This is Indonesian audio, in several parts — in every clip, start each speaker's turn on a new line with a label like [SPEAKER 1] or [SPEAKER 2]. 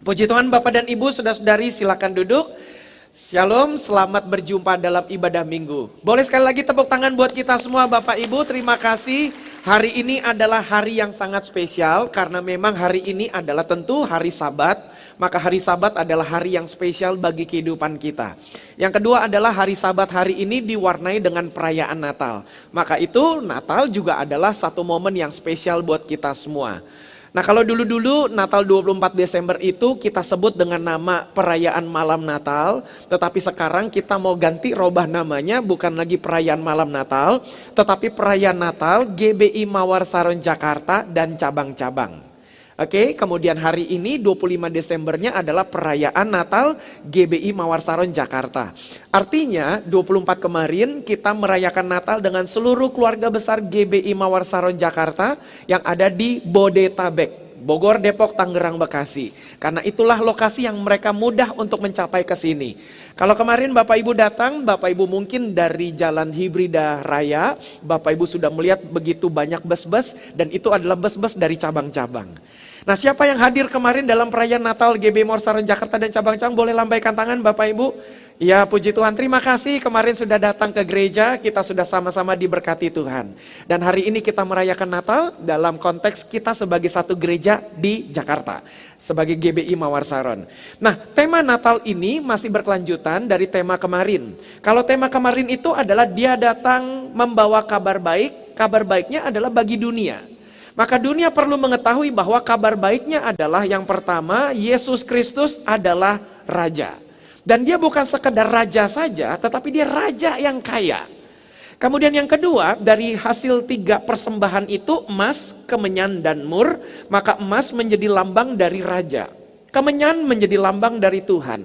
[SPEAKER 1] Puji Tuhan Bapak dan Ibu, saudara-saudari silakan duduk. Shalom, selamat berjumpa dalam ibadah minggu. Boleh sekali lagi tepuk tangan buat kita semua Bapak Ibu, terima kasih. Hari ini adalah hari yang sangat spesial karena memang hari ini adalah tentu hari Sabat. Maka hari Sabat adalah hari yang spesial bagi kehidupan kita. Yang kedua adalah hari Sabat hari ini diwarnai dengan perayaan Natal. Maka itu Natal juga adalah satu momen yang spesial buat kita semua. Nah kalau dulu-dulu Natal 24 Desember itu kita sebut dengan nama perayaan malam Natal. Tetapi sekarang kita mau ganti robah namanya, bukan lagi perayaan malam Natal, tetapi perayaan Natal GBI Mawar Saron Jakarta dan cabang-cabang. Oke, kemudian hari ini 25 Desembernya adalah perayaan Natal GBI Mawar Saron Jakarta. Artinya 24 kemarin kita merayakan Natal dengan seluruh keluarga besar GBI Mawar Saron Jakarta yang ada di Bodetabek, Bogor, Depok, Tangerang, Bekasi. Karena itulah lokasi yang mereka mudah untuk mencapai ke sini. Kalau kemarin Bapak Ibu datang, Bapak Ibu mungkin dari Jalan Hibrida Raya, Bapak Ibu sudah melihat begitu banyak bus-bus dan itu adalah bus-bus dari cabang-cabang. Nah siapa yang hadir kemarin dalam perayaan Natal GBI Mawar Saron Jakarta dan cabang-cabang, boleh lambaikan tangan Bapak Ibu. Ya puji Tuhan, terima kasih kemarin sudah datang ke gereja, kita sudah sama-sama diberkati Tuhan. Dan hari ini kita merayakan Natal dalam konteks kita sebagai satu gereja di Jakarta, sebagai GBI Mawar Saron. Nah tema Natal ini masih berkelanjutan dari tema kemarin. Kalau tema kemarin itu adalah dia datang membawa kabar baik, kabar baiknya adalah bagi dunia. Maka dunia perlu mengetahui bahwa kabar baiknya adalah yang pertama, Yesus Kristus adalah Raja. Dan dia bukan sekedar Raja saja, tetapi dia Raja yang kaya. Kemudian yang kedua, dari hasil 3 persembahan itu, emas, kemenyan, dan mur, maka emas menjadi lambang dari Raja. Kemenyan menjadi lambang dari Tuhan.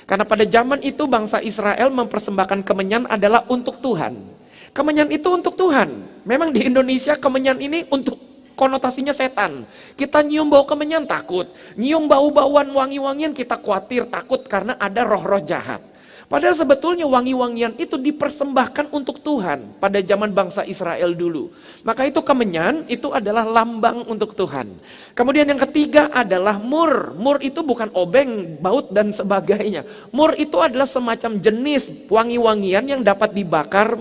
[SPEAKER 1] Karena pada zaman itu bangsa Israel mempersembahkan kemenyan adalah untuk Tuhan. Kemenyan itu untuk Tuhan. Memang di Indonesia kemenyan ini untuk konotasinya setan. Kita nyium bau kemenyan takut, nyium bau-bauan wangi-wangian kita khawatir, takut karena ada roh-roh jahat. Padahal sebetulnya wangi-wangian itu dipersembahkan untuk Tuhan pada zaman bangsa Israel dulu. Maka itu kemenyan itu adalah lambang untuk Tuhan. Kemudian yang ketiga adalah mur. Mur itu bukan obeng, baut dan sebagainya. Mur itu adalah semacam jenis wangi-wangian yang dapat dibakar,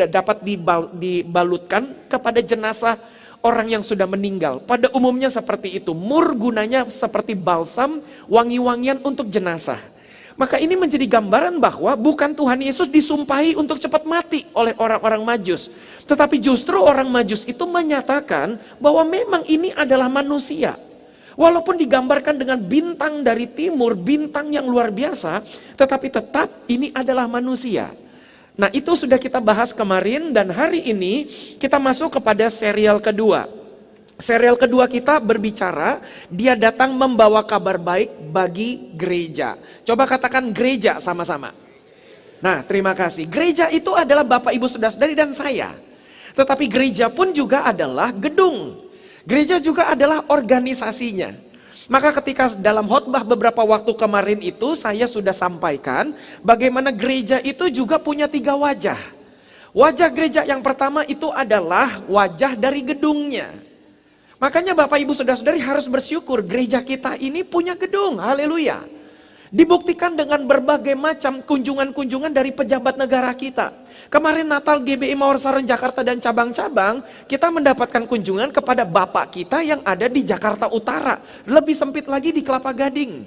[SPEAKER 1] dapat dibalutkan kepada jenazah orang yang sudah meninggal. Pada umumnya seperti itu. Mur gunanya seperti balsam, wangi-wangian untuk jenazah. Maka ini menjadi gambaran bahwa bukan Tuhan Yesus disumpahi untuk cepat mati oleh orang-orang Majus. Tetapi justru orang Majus itu menyatakan bahwa memang ini adalah manusia. Walaupun digambarkan dengan bintang dari timur, bintang yang luar biasa, tetapi tetap ini adalah manusia. Nah itu sudah kita bahas kemarin dan hari ini kita masuk kepada serial kedua. Serial kedua kita berbicara, dia datang membawa kabar baik bagi gereja. Coba katakan gereja sama-sama. Nah terima kasih. Gereja itu adalah Bapak Ibu Saudara-saudari dan saya. Tetapi gereja pun juga adalah gedung. Gereja juga adalah organisasinya. Maka ketika dalam khotbah beberapa waktu kemarin itu saya sudah sampaikan bagaimana gereja itu juga punya 3 wajah. Wajah gereja yang pertama itu adalah wajah dari gedungnya. Makanya Bapak Ibu Saudara-saudari harus bersyukur gereja kita ini punya gedung. Haleluya. Dibuktikan dengan berbagai macam kunjungan-kunjungan dari pejabat negara kita. Kemarin Natal GBI Mawar Saron Jakarta dan cabang-cabang, kita mendapatkan kunjungan kepada bapak kita yang ada di Jakarta Utara. Lebih sempit lagi di Kelapa Gading.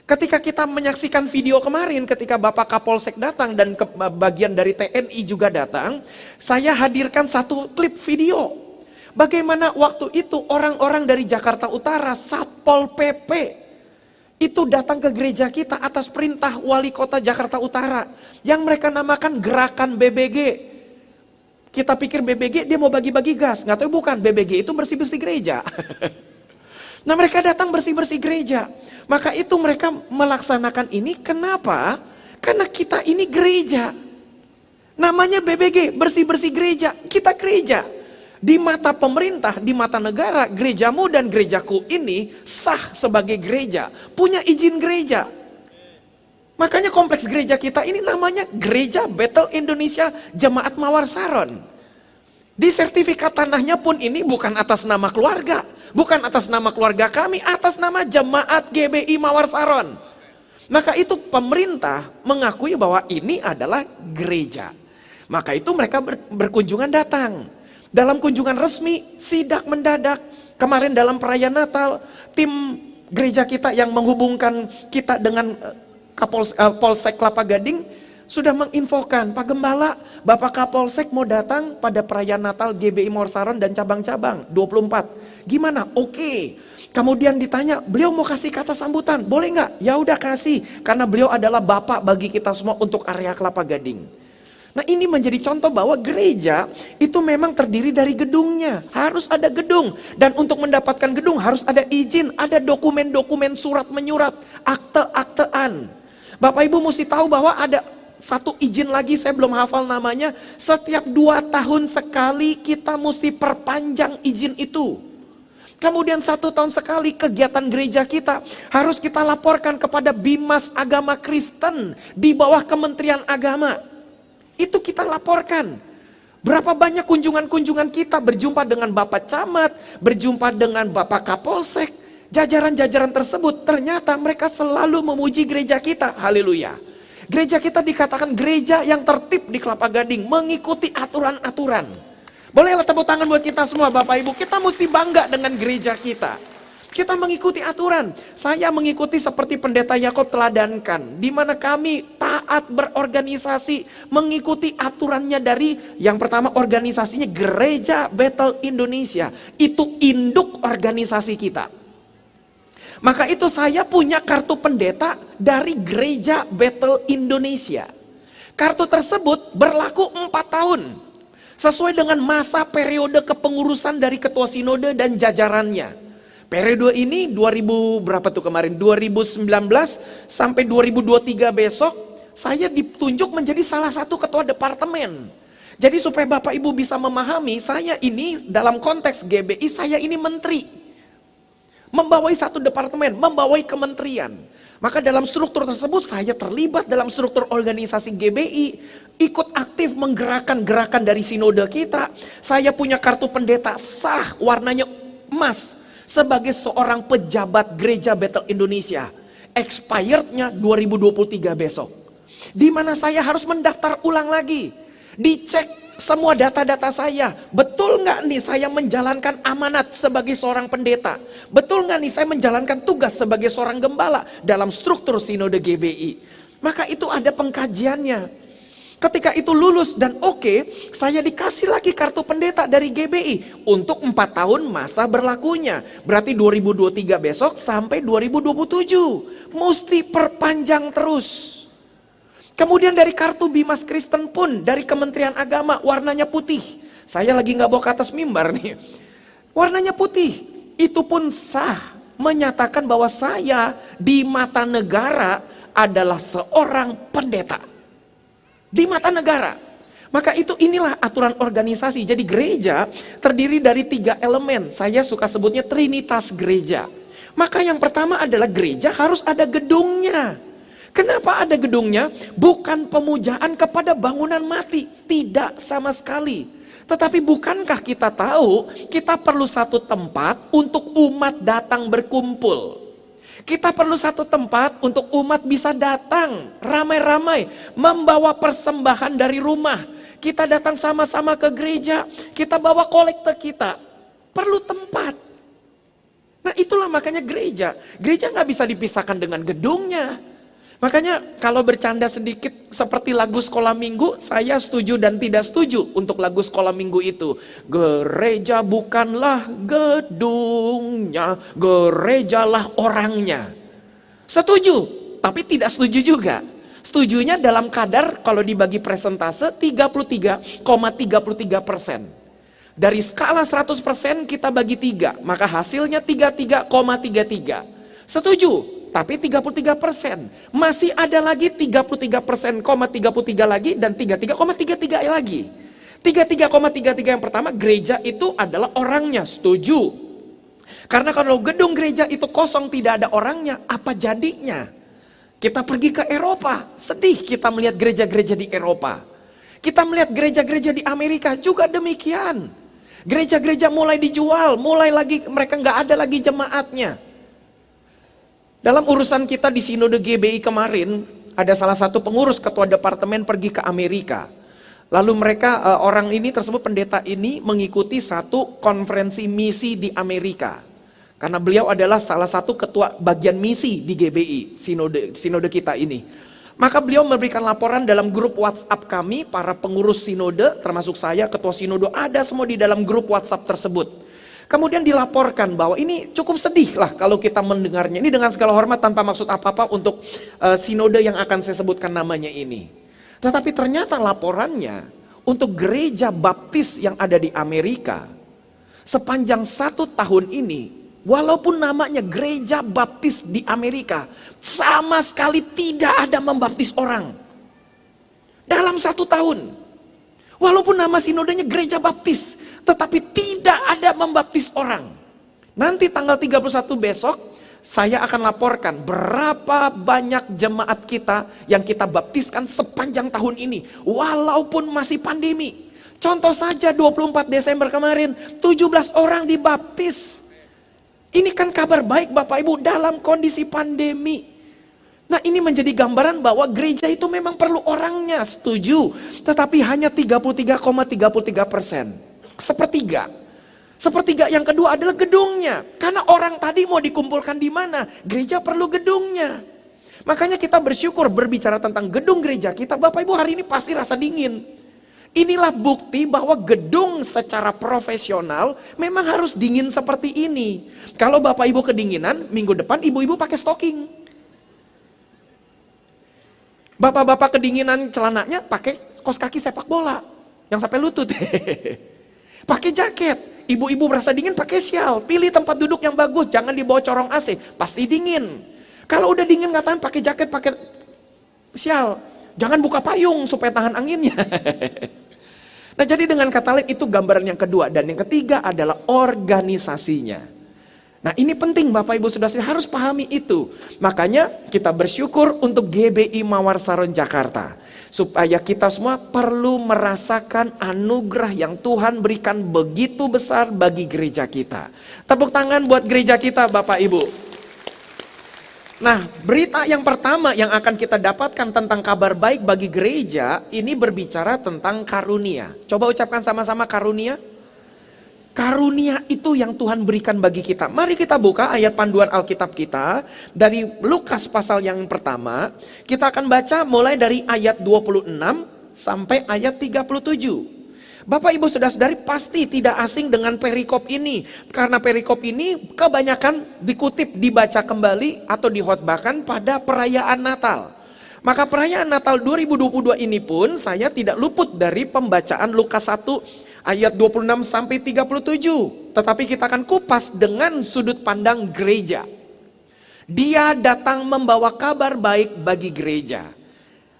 [SPEAKER 1] Ketika kita menyaksikan video kemarin, ketika Bapak Kapolsek datang dan bagian dari TNI juga datang, saya hadirkan satu klip video. Bagaimana waktu itu orang-orang dari Jakarta Utara, Satpol PP, itu datang ke gereja kita atas perintah wali kota Jakarta Utara yang mereka namakan gerakan BBG. Kita pikir BBG dia mau bagi-bagi gas, nggak tahu bukan, BBG itu bersih-bersih gereja. Nah mereka datang bersih-bersih gereja. Maka itu mereka melaksanakan ini kenapa? Karena kita ini gereja. Namanya BBG, bersih-bersih gereja, kita gereja. Di mata pemerintah, di mata negara, gerejamu dan gerejaku ini sah sebagai gereja, punya izin gereja. Makanya kompleks gereja kita ini namanya Gereja Bethel Indonesia Jemaat Mawar Saron. Di sertifikat tanahnya pun ini bukan atas nama keluarga, bukan atas nama keluarga kami, atas nama Jemaat GBI Mawar Saron. Maka itu pemerintah mengakui bahwa ini adalah gereja. Maka itu mereka berkunjungan datang. Dalam kunjungan resmi, sidak mendadak. Kemarin dalam perayaan Natal, tim gereja kita yang menghubungkan kita dengan Polsek Kelapa Gading sudah menginfokan, Pak Gembala, Bapak Kapolsek mau datang pada perayaan Natal GBI Mawar Saron dan cabang-cabang 24. Gimana? Oke. Kemudian ditanya, beliau mau kasih kata sambutan, boleh nggak? Ya udah kasih, karena beliau adalah bapak bagi kita semua untuk area Kelapa Gading. Nah, ini menjadi contoh bahwa gereja itu memang terdiri dari gedungnya. Harus ada gedung, dan untuk mendapatkan gedung harus ada izin, ada dokumen-dokumen surat menyurat, akte-aktean. Bapak Ibu mesti tahu bahwa ada satu izin lagi, saya belum hafal namanya. Setiap 2 tahun sekali kita mesti perpanjang izin itu. Kemudian 1 tahun sekali kegiatan gereja kita harus kita laporkan kepada Bimas Agama Kristen di bawah Kementerian Agama. Itu kita laporkan. Berapa banyak kunjungan-kunjungan kita berjumpa dengan Bapak Camat, berjumpa dengan Bapak Kapolsek. Jajaran-jajaran tersebut ternyata mereka selalu memuji gereja kita. Haleluya. Gereja kita dikatakan gereja yang tertib di Kelapa Gading, mengikuti aturan-aturan. Bolehlah tepuk tangan buat kita semua Bapak Ibu. Kita mesti bangga dengan gereja kita. Kita mengikuti aturan. Saya mengikuti seperti Pendeta Yakob teladankan, di mana kami taat berorganisasi, mengikuti aturannya dari yang pertama organisasinya Gereja Bethel Indonesia. Itu induk organisasi kita. Maka itu saya punya kartu pendeta dari Gereja Bethel Indonesia. Kartu tersebut berlaku 4 tahun. Sesuai dengan masa periode kepengurusan dari Ketua Sinode dan jajarannya. Periode ini 2000 berapa tuh kemarin? 2019 sampai 2023 besok saya ditunjuk menjadi salah satu ketua departemen. Jadi supaya Bapak Ibu bisa memahami, saya ini dalam konteks GBI, saya ini menteri. Membawai satu departemen, membawai kementerian. Maka dalam struktur tersebut saya terlibat dalam struktur organisasi GBI, ikut aktif menggerakkan gerakan dari sinode kita. Saya punya kartu pendeta sah, warnanya emas, sebagai seorang pejabat Gereja Bethel Indonesia. Expirednya 2023 besok. Di mana saya harus mendaftar ulang lagi. Dicek semua data-data saya. Betul nggak nih saya menjalankan amanat sebagai seorang pendeta? Betul nggak nih saya menjalankan tugas sebagai seorang gembala dalam struktur sinode GBI? Maka itu ada pengkajiannya. Ketika itu lulus dan oke, saya dikasih lagi kartu pendeta dari GBI untuk 4 tahun masa berlakunya. Berarti 2023 besok sampai 2027. Mesti perpanjang terus. Kemudian dari kartu Bimas Kristen pun dari Kementerian Agama warnanya putih. Saya lagi nggak bawa ke atas mimbar nih. Warnanya putih. Itu pun sah menyatakan bahwa saya di mata negara adalah seorang pendeta. Di mata negara. Maka inilah aturan organisasi. Jadi gereja terdiri dari 3 elemen. Saya suka sebutnya Trinitas gereja. Maka yang pertama adalah gereja harus ada gedungnya. Kenapa ada gedungnya? Bukan pemujaan kepada bangunan mati. Tidak sama sekali. Tetapi bukankah kita tahu kita perlu satu tempat untuk umat datang berkumpul. Kita perlu satu tempat untuk umat bisa datang ramai-ramai. Membawa persembahan dari rumah. Kita datang sama-sama ke gereja. Kita bawa kolekte kita. Perlu tempat. Nah itulah makanya gereja. Gereja nggak bisa dipisahkan dengan gedungnya. Makanya kalau bercanda sedikit seperti lagu sekolah minggu, saya setuju dan tidak setuju untuk lagu sekolah minggu itu. Gereja bukanlah gedungnya, gerejalah orangnya. Setuju, tapi tidak setuju juga. Setujunya dalam kadar kalau dibagi persentase 33,33%. Dari skala 100% kita bagi 3, maka hasilnya 33,33. Setuju. Tapi 33%. Masih ada lagi 33%,33 lagi dan 33,33 lagi. 33,33 yang pertama, gereja itu adalah orangnya. Setuju. Karena kalau gedung gereja itu kosong tidak ada orangnya, apa jadinya? Kita pergi ke Eropa, sedih kita melihat gereja-gereja di Eropa. Kita melihat gereja-gereja di Amerika juga demikian. Gereja-gereja mulai dijual, mulai lagi mereka nggak ada lagi jemaatnya. Dalam urusan kita di Sinode GBI kemarin, ada salah satu pengurus ketua departemen pergi ke Amerika. Lalu mereka, orang ini tersebut, pendeta ini mengikuti satu konferensi misi di Amerika. Karena beliau adalah salah satu ketua bagian misi di GBI, sinode kita ini. Maka beliau memberikan laporan dalam grup WhatsApp kami, para pengurus sinode, termasuk saya, ketua sinode, ada semua di dalam grup WhatsApp tersebut. Kemudian dilaporkan bahwa ini cukup sedih lah kalau kita mendengarnya. Ini dengan segala hormat tanpa maksud apa-apa untuk sinode yang akan saya sebutkan namanya ini. Tetapi ternyata laporannya untuk gereja baptis yang ada di Amerika, sepanjang 1 tahun ini, walaupun namanya gereja baptis di Amerika, sama sekali tidak ada membaptis orang. Dalam 1 tahun. Walaupun nama sinodenya gereja baptis, tetapi tidak ada membaptis orang. Nanti tanggal 31 besok, saya akan laporkan berapa banyak jemaat kita yang kita baptiskan sepanjang tahun ini. Walaupun masih pandemi. Contoh saja 24 Desember kemarin, 17 orang dibaptis. Ini kan kabar baik Bapak Ibu dalam kondisi pandemi. Nah, ini menjadi gambaran bahwa gereja itu memang perlu orangnya, setuju. Tetapi hanya 33,33%. Sepertiga. Sepertiga yang kedua adalah gedungnya. Karena orang tadi mau dikumpulkan di mana? Gereja perlu gedungnya. Makanya kita bersyukur berbicara tentang gedung gereja kita. Bapak Ibu hari ini pasti rasa dingin. Inilah bukti bahwa gedung secara profesional memang harus dingin seperti ini. Kalau Bapak Ibu kedinginan, minggu depan ibu-ibu pakai stocking. Bapak-bapak kedinginan celananya pakai kaos kaki sepak bola yang sampai lutut. Pakai jaket. Ibu-ibu merasa dingin pakai syal. Pilih tempat duduk yang bagus, jangan di bawah corong AC, pasti dingin. Kalau udah dingin nggak tahan, pakai jaket, pakai syal. Jangan buka payung supaya tahan anginnya. Nah, jadi dengan kata lain itu gambaran yang kedua. Dan yang ketiga adalah organisasinya. Nah, ini penting Bapak Ibu Saudara harus pahami itu. Makanya kita bersyukur untuk GBI Mawar Saron Jakarta. Supaya kita semua perlu merasakan anugerah yang Tuhan berikan begitu besar bagi gereja kita. Tepuk tangan buat gereja kita Bapak Ibu. Nah, berita yang pertama yang akan kita dapatkan tentang kabar baik bagi gereja, ini berbicara tentang karunia. Coba ucapkan sama-sama karunia. Karunia itu yang Tuhan berikan bagi kita. Mari kita buka ayat panduan Alkitab kita. Dari Lukas pasal yang pertama. Kita akan baca mulai dari ayat 26 sampai ayat 37. Bapak Ibu Saudara-saudari pasti tidak asing dengan perikop ini. Karena perikop ini kebanyakan dikutip, dibaca kembali atau dihotbahkan pada perayaan Natal. Maka perayaan Natal 2022 ini pun saya tidak luput dari pembacaan Lukas 1 ayat 26 sampai 37. Tetapi kita akan kupas dengan sudut pandang gereja. Dia datang membawa kabar baik bagi gereja.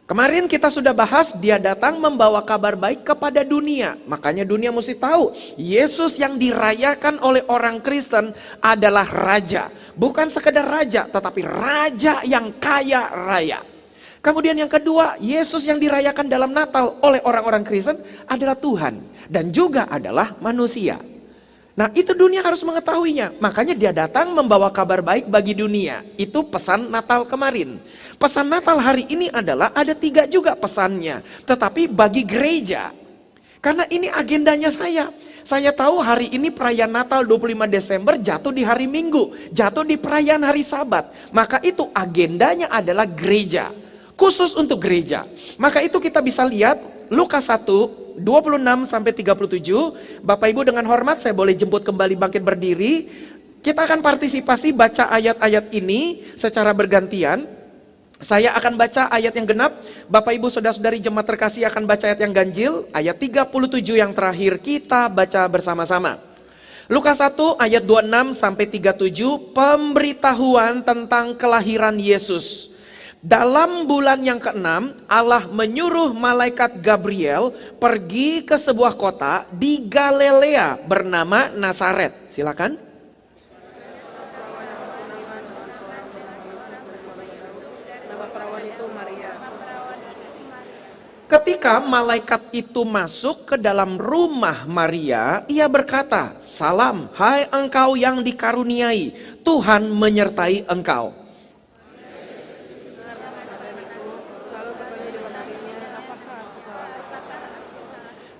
[SPEAKER 1] Kemarin kita sudah bahas dia datang membawa kabar baik kepada dunia. Makanya dunia mesti tahu Yesus yang dirayakan oleh orang Kristen adalah raja. Bukan sekedar raja, tetapi raja yang kaya raya. Kemudian yang kedua, Yesus yang dirayakan dalam Natal oleh orang-orang Kristen adalah Tuhan. Dan juga adalah manusia. Nah, itu dunia harus mengetahuinya. Makanya dia datang membawa kabar baik bagi dunia. Itu pesan Natal kemarin. Pesan Natal hari ini adalah ada 3 juga pesannya. Tetapi bagi gereja. Karena ini agendanya saya. Saya tahu hari ini perayaan Natal 25 Desember jatuh di hari Minggu. Jatuh di perayaan hari Sabat. Maka itu agendanya adalah gereja. Khusus untuk gereja. Maka itu kita bisa lihat Lukas 1, 26 sampai 37. Bapak Ibu dengan hormat saya boleh jemput kembali bangkit berdiri. Kita akan partisipasi baca ayat-ayat ini secara bergantian. Saya akan baca ayat yang genap. Bapak Ibu Saudara-saudari jemaat terkasih akan baca ayat yang ganjil. Ayat 37 yang terakhir kita baca bersama-sama. Lukas 1 ayat 26 sampai 37, pemberitahuan tentang kelahiran Yesus. Dalam bulan yang ke-6, Allah menyuruh malaikat Gabriel pergi ke sebuah kota di Galilea bernama Nazaret. Silakan. Ketika malaikat itu masuk ke dalam rumah Maria, ia berkata, "Salam, hai engkau yang dikaruniai, Tuhan menyertai engkau."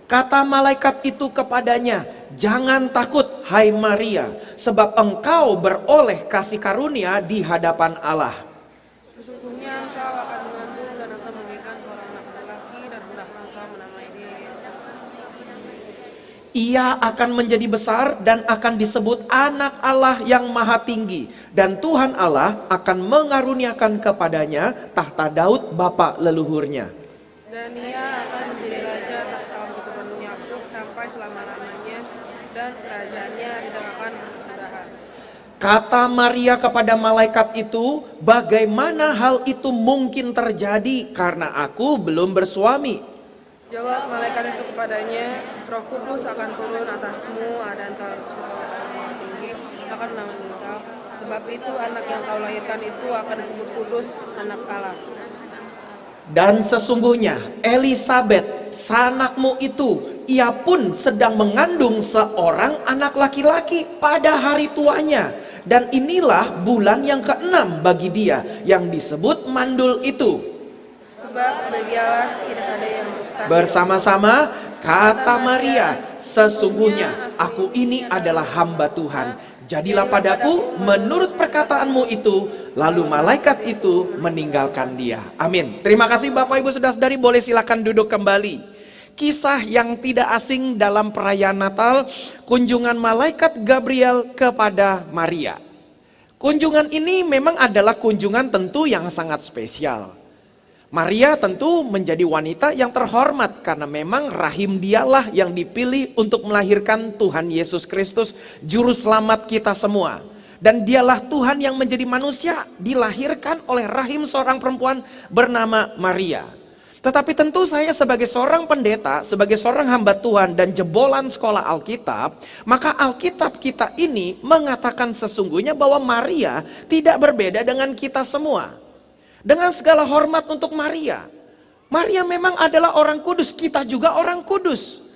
[SPEAKER 1] Kata malaikat itu kepadanya, "Jangan takut, hai Maria, sebab engkau beroleh kasih karunia di hadapan Allah.
[SPEAKER 2] Sesungguhnya engkau akan mengandung dan akan melahirkan seorang anak laki dan hendaklah engkau menamai dia Yesus.
[SPEAKER 1] Ia akan menjadi besar dan akan disebut anak Allah yang maha tinggi. Dan Tuhan Allah akan mengaruniakan kepadanya tahta Daud bapa leluhurnya.
[SPEAKER 2] Dan ia akan menjadi raja atas kaum keturunan Yakub sampai selama-lamanya, dan kerajaannya tidak akan berkesudahan."
[SPEAKER 1] Kata Maria kepada malaikat itu, "Bagaimana hal itu mungkin terjadi karena aku belum bersuami?"
[SPEAKER 2] Jawab malaikat itu kepadanya, "Roh Kudus akan turun atasmu dan seorang yang tinggi akan menamai engkau. Sebab itu anak yang kau lahirkan itu akan disebut kudus, anak Allah.
[SPEAKER 1] Dan sesungguhnya Elisabet, sanakmu itu, ia pun sedang mengandung seorang anak laki-laki pada hari tuanya. Dan inilah bulan yang ke-6 bagi dia, yang disebut mandul itu."
[SPEAKER 2] Sebab bagi Allah tidak ada yang mustahil."
[SPEAKER 1] Bersama-sama kata Maria, "Sesungguhnya aku ini adalah hamba Tuhan. Jadilah padaku menurut perkataanmu itu." Lalu malaikat itu meninggalkan dia. Amin. Terima kasih Bapak Ibu Saudara-saudari, boleh silakan duduk kembali. Kisah yang tidak asing dalam perayaan Natal, kunjungan malaikat Gabriel kepada Maria. Kunjungan ini memang adalah kunjungan tentu yang sangat spesial. Maria tentu menjadi wanita yang terhormat karena memang rahim dialah yang dipilih untuk melahirkan Tuhan Yesus Kristus, juru selamat kita semua. Dan dialah Tuhan yang menjadi manusia, dilahirkan oleh rahim seorang perempuan bernama Maria. Tetapi tentu saya sebagai seorang pendeta, sebagai seorang hamba Tuhan dan jebolan sekolah Alkitab, maka Alkitab kita ini mengatakan sesungguhnya bahwa Maria tidak berbeda dengan kita semua. Dengan segala hormat untuk Maria, Maria memang adalah orang kudus, kita juga orang kudus.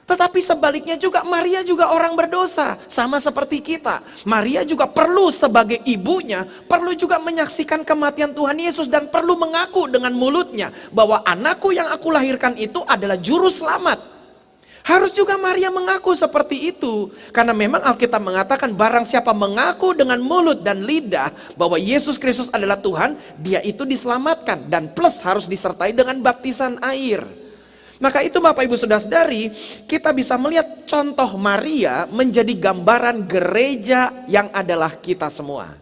[SPEAKER 1] Tetapi sebaliknya juga Maria juga orang berdosa, sama seperti kita. Maria juga perlu sebagai ibunya, perlu juga menyaksikan kematian Tuhan Yesus dan perlu mengaku dengan mulutnya bahwa anakku yang aku lahirkan itu adalah juru selamat. Harus juga Maria mengaku seperti itu, karena memang Alkitab mengatakan barang siapa mengaku dengan mulut dan lidah bahwa Yesus Kristus adalah Tuhan, dia itu diselamatkan dan plus harus disertai dengan baptisan air. Maka itu Bapak Ibu Saudara-saudari, kita bisa melihat contoh Maria menjadi gambaran gereja yang adalah kita semua.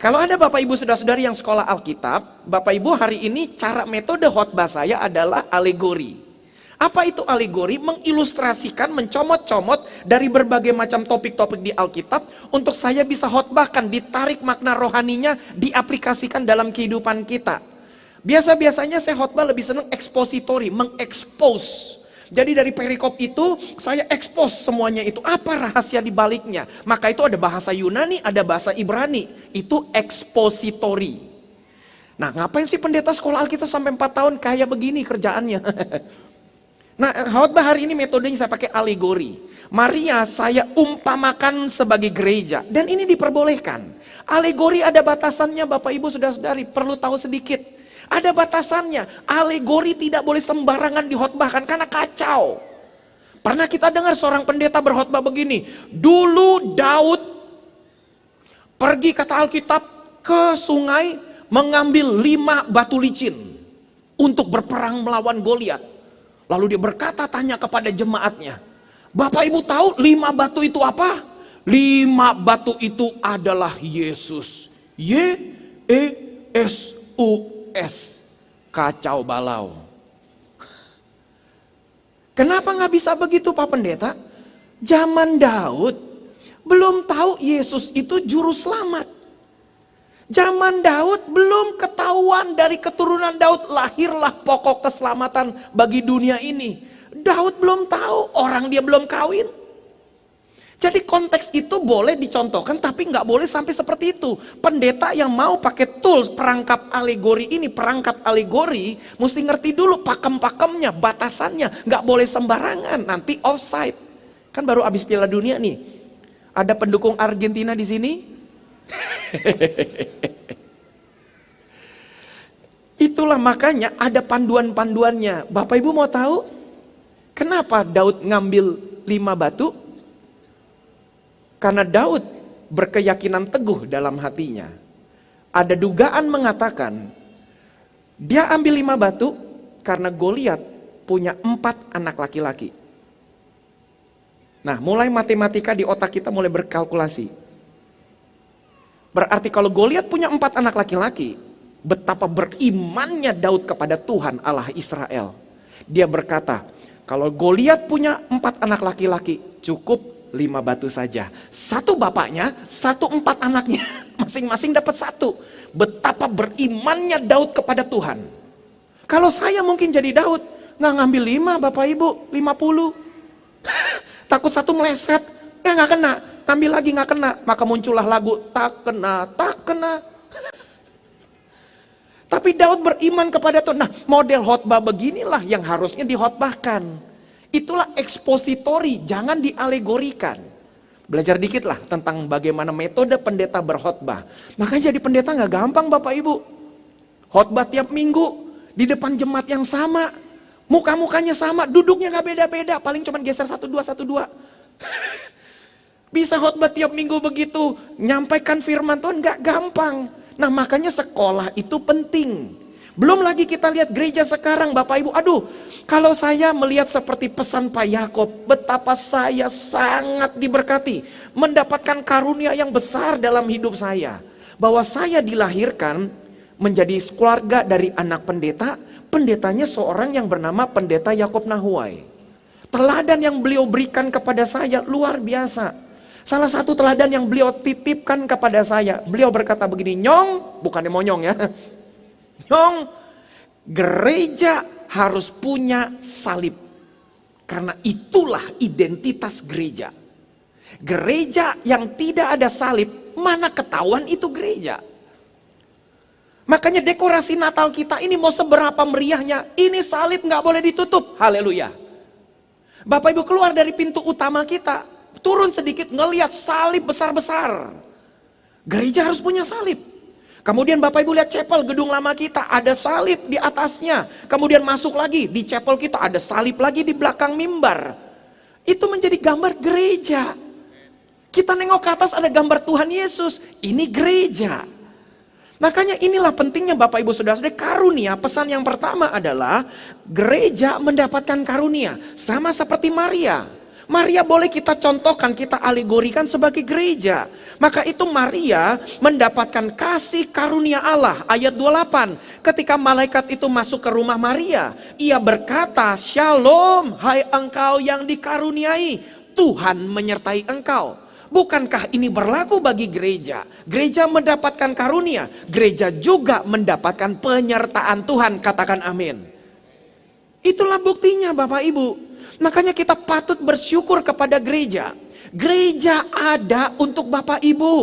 [SPEAKER 1] Kalau ada Bapak Ibu Saudara-saudari yang sekolah Alkitab, Bapak Ibu hari ini cara metode khotbah saya adalah alegori. Apa itu alegori? Mengilustrasikan, mencomot-comot dari berbagai macam topik-topik di Alkitab untuk saya bisa khotbahkan, ditarik makna rohaninya, diaplikasikan dalam kehidupan kita. Biasa-biasanya saya khotbah lebih senang ekspositori, mengekspos. Jadi dari perikop itu saya ekspos semuanya itu. Apa rahasia di baliknya? Maka itu ada bahasa Yunani, ada bahasa Ibrani. Itu ekspositori. Nah, ngapain sih pendeta sekolah Alkitab sampai 4 tahun kayak begini kerjaannya? Nah, khotbah hari ini metodenya saya pakai alegori. Maria saya umpamakan sebagai gereja. Dan ini diperbolehkan. Alegori ada batasannya Bapak Ibu Saudara-saudari. Perlu tahu sedikit. Ada batasannya. Alegori tidak boleh sembarangan dihotbahkan karena kacau. Pernah kita dengar seorang pendeta berkhotbah begini. Dulu Daud pergi, kata Alkitab, ke sungai mengambil 5 batu licin untuk berperang melawan Goliat. Lalu dia berkata, tanya kepada jemaatnya, Bapak Ibu tahu 5 batu itu apa? 5 batu itu adalah Yesus. Y-E-S-U. Kacau balau. Kenapa nggak bisa begitu Pak Pendeta? Zaman Daud belum tahu Yesus itu juru selamat. Zaman Daud belum ketahuan dari keturunan Daud lahirlah pokok keselamatan bagi dunia ini. Daud belum tahu, orang dia belum kawin. Jadi konteks itu boleh dicontohkan, tapi nggak boleh sampai seperti itu. Pendeta yang mau pakai tools perangkap alegori ini, perangkat alegori, mesti ngerti dulu pakem-pakemnya, batasannya. Nggak boleh sembarangan, nanti offside. Kan baru habis Piala Dunia nih. Ada pendukung Argentina di sini? Itulah makanya ada panduan-panduannya. Bapak Ibu mau tahu kenapa Daud ngambil 5 batu? Karena Daud berkeyakinan teguh dalam hatinya. Ada dugaan mengatakan dia ambil 5 batu karena Goliat punya 4 anak laki-laki. Nah, mulai matematika di otak kita mulai berkalkulasi. Berarti kalau Goliat punya 4 anak laki-laki, betapa berimannya Daud kepada Tuhan Allah Israel. Dia berkata, kalau Goliat punya 4 anak laki-laki, cukup 5 batu saja. 1 bapaknya, 1 4 anaknya. Masing-masing dapat 1. Betapa berimannya Daud kepada Tuhan. Kalau saya mungkin jadi Daud, nggak ngambil 5 Bapak Ibu, 50. Takut 1 meleset, ya nggak kena. Ambil lagi nggak kena. Maka muncullah lagu, tak kena, tak kena. Tapi Daud beriman kepada Tuhan. Nah, model khotbah beginilah yang harusnya dihotbahkan. Itulah ekspositori, jangan dialegorikan. Belajar dikit lah tentang bagaimana metode pendeta berkhotbah. Makanya jadi pendeta nggak gampang Bapak Ibu. Khotbah tiap minggu di depan jemaat yang sama, muka-mukanya sama, duduknya nggak beda-beda, paling cuma geser 1-2. Bisa khotbah tiap minggu begitu, nyampaikan firman Tuhan nggak gampang. Nah makanya sekolah itu penting. Belum lagi kita lihat gereja sekarang Bapak Ibu. Aduh, kalau saya melihat seperti pesan Pak Yakob, betapa saya sangat diberkati. Mendapatkan karunia yang besar dalam hidup saya. Bahwa saya dilahirkan menjadi keluarga dari anak pendeta. Pendetanya seorang yang bernama Pendeta Yakob Nahuai. Teladan yang beliau berikan kepada saya luar biasa. Salah satu teladan yang beliau titipkan kepada saya. Beliau berkata begini, Nyong, bukannya monyong ya. Nyong, gereja harus punya salib. Karena itulah identitas gereja. Gereja yang tidak ada salib, mana ketahuan itu gereja. Makanya dekorasi Natal kita ini mau seberapa meriahnya, ini salib nggak boleh ditutup. Haleluya. Bapak Ibu keluar dari pintu utama kita, turun sedikit ngelihat salib besar-besar. Gereja harus punya salib. Kemudian Bapak Ibu lihat chapel, gedung lama kita, ada salib di atasnya. Kemudian masuk lagi, di chapel kita ada salib lagi di belakang mimbar. Itu menjadi gambar gereja. Kita nengok ke atas ada gambar Tuhan Yesus, ini gereja. Makanya inilah pentingnya Bapak Ibu Saudara-saudara, karunia. Pesan yang pertama adalah gereja mendapatkan karunia. Sama seperti Maria. Maria boleh kita contohkan, kita alegorikan sebagai gereja. Maka itu Maria mendapatkan kasih karunia Allah. Ayat 28, ketika malaikat itu masuk ke rumah Maria, ia berkata, Shalom, hai engkau yang dikaruniai, Tuhan menyertai engkau. Bukankah ini berlaku bagi gereja? Gereja mendapatkan karunia, gereja juga mendapatkan penyertaan Tuhan. Katakan amin. Itulah buktinya Bapak Ibu. Makanya kita patut bersyukur kepada gereja. Gereja ada untuk Bapak Ibu.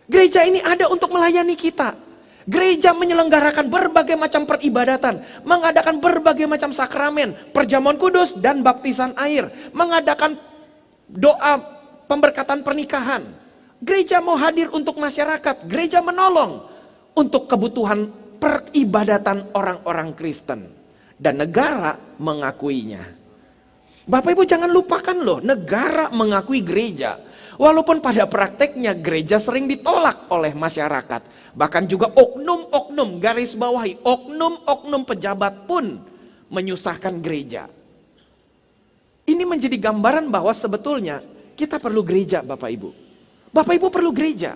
[SPEAKER 1] Gereja ini ada untuk melayani kita. Gereja menyelenggarakan berbagai macam peribadatan, mengadakan berbagai macam sakramen, perjamuan kudus dan baptisan air, mengadakan doa pemberkatan pernikahan. Gereja mau hadir untuk masyarakat, gereja menolong untuk kebutuhan peribadatan orang-orang Kristen. Dan negara mengakuinya. Bapak Ibu jangan lupakan loh, negara mengakui gereja. Walaupun pada prakteknya gereja sering ditolak oleh masyarakat. Bahkan juga oknum-oknum, garis bawahi, oknum-oknum pejabat pun menyusahkan gereja. Ini menjadi gambaran bahwa sebetulnya kita perlu gereja Bapak Ibu. Bapak Ibu perlu gereja.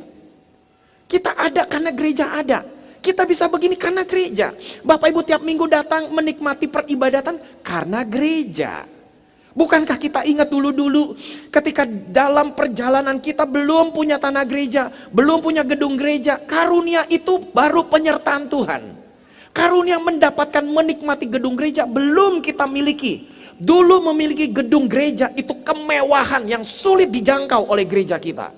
[SPEAKER 1] Kita ada karena gereja ada. Kita bisa begini karena gereja. Bapak Ibu tiap minggu datang menikmati peribadatan karena gereja. Bukankah kita ingat dulu-dulu ketika dalam perjalanan kita belum punya tanah gereja, belum punya gedung gereja, karunia itu baru penyertaan Tuhan. Karunia mendapatkan menikmati gedung gereja belum kita miliki. Dulu memiliki gedung gereja itu kemewahan yang sulit dijangkau oleh gereja kita.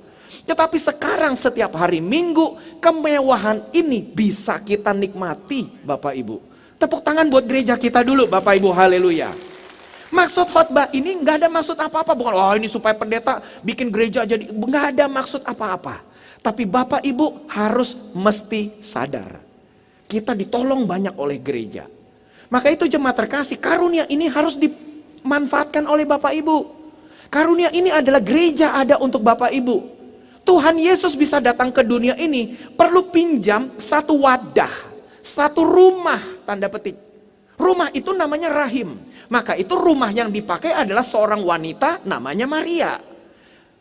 [SPEAKER 1] Tetapi sekarang setiap hari Minggu, kemewahan ini bisa kita nikmati, Bapak Ibu. Tepuk tangan buat gereja kita dulu, Bapak Ibu, haleluya. Maksud khotbah ini nggak ada maksud apa-apa. Bukan, oh ini supaya pendeta bikin gereja jadi, nggak ada maksud apa-apa. Tapi Bapak Ibu harus mesti sadar, kita ditolong banyak oleh gereja. Maka itu jemaat terkasih, karunia ini harus dimanfaatkan oleh Bapak Ibu. Karunia ini adalah gereja ada untuk Bapak Ibu. Tuhan Yesus bisa datang ke dunia ini perlu pinjam satu wadah, satu rumah, tanda petik. Rumah itu namanya rahim. Maka itu rumah yang dipakai adalah seorang wanita namanya Maria.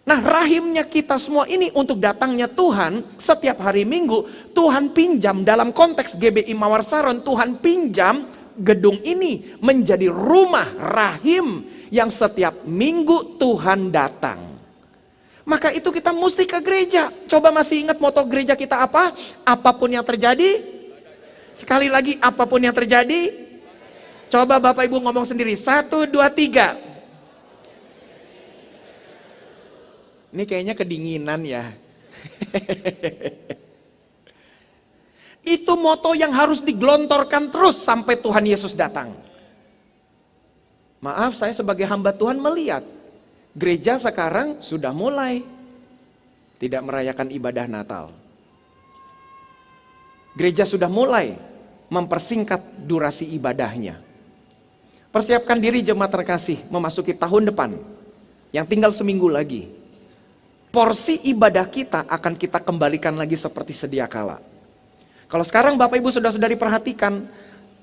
[SPEAKER 1] Nah, rahimnya kita semua ini untuk datangnya Tuhan setiap hari Minggu, Tuhan pinjam dalam konteks GBI Mawar Saron, Tuhan pinjam gedung ini menjadi rumah rahim yang setiap minggu Tuhan datang. Maka itu kita mesti ke gereja. Coba masih ingat moto gereja kita apa? Apapun yang terjadi, sekali lagi apapun yang terjadi. Coba Bapak Ibu ngomong sendiri, 1, 2, 3. Ini kayaknya kedinginan ya. Itu moto yang harus digelontorkan terus sampai Tuhan Yesus datang. Maaf, saya sebagai hamba Tuhan melihat gereja sekarang sudah mulai tidak merayakan ibadah Natal. Gereja sudah mulai mempersingkat durasi ibadahnya. Persiapkan diri jemaat terkasih memasuki tahun depan yang tinggal seminggu lagi. Porsi ibadah kita akan kita kembalikan lagi seperti sedia kala. Kalau sekarang Bapak Ibu Saudara-saudari perhatikan,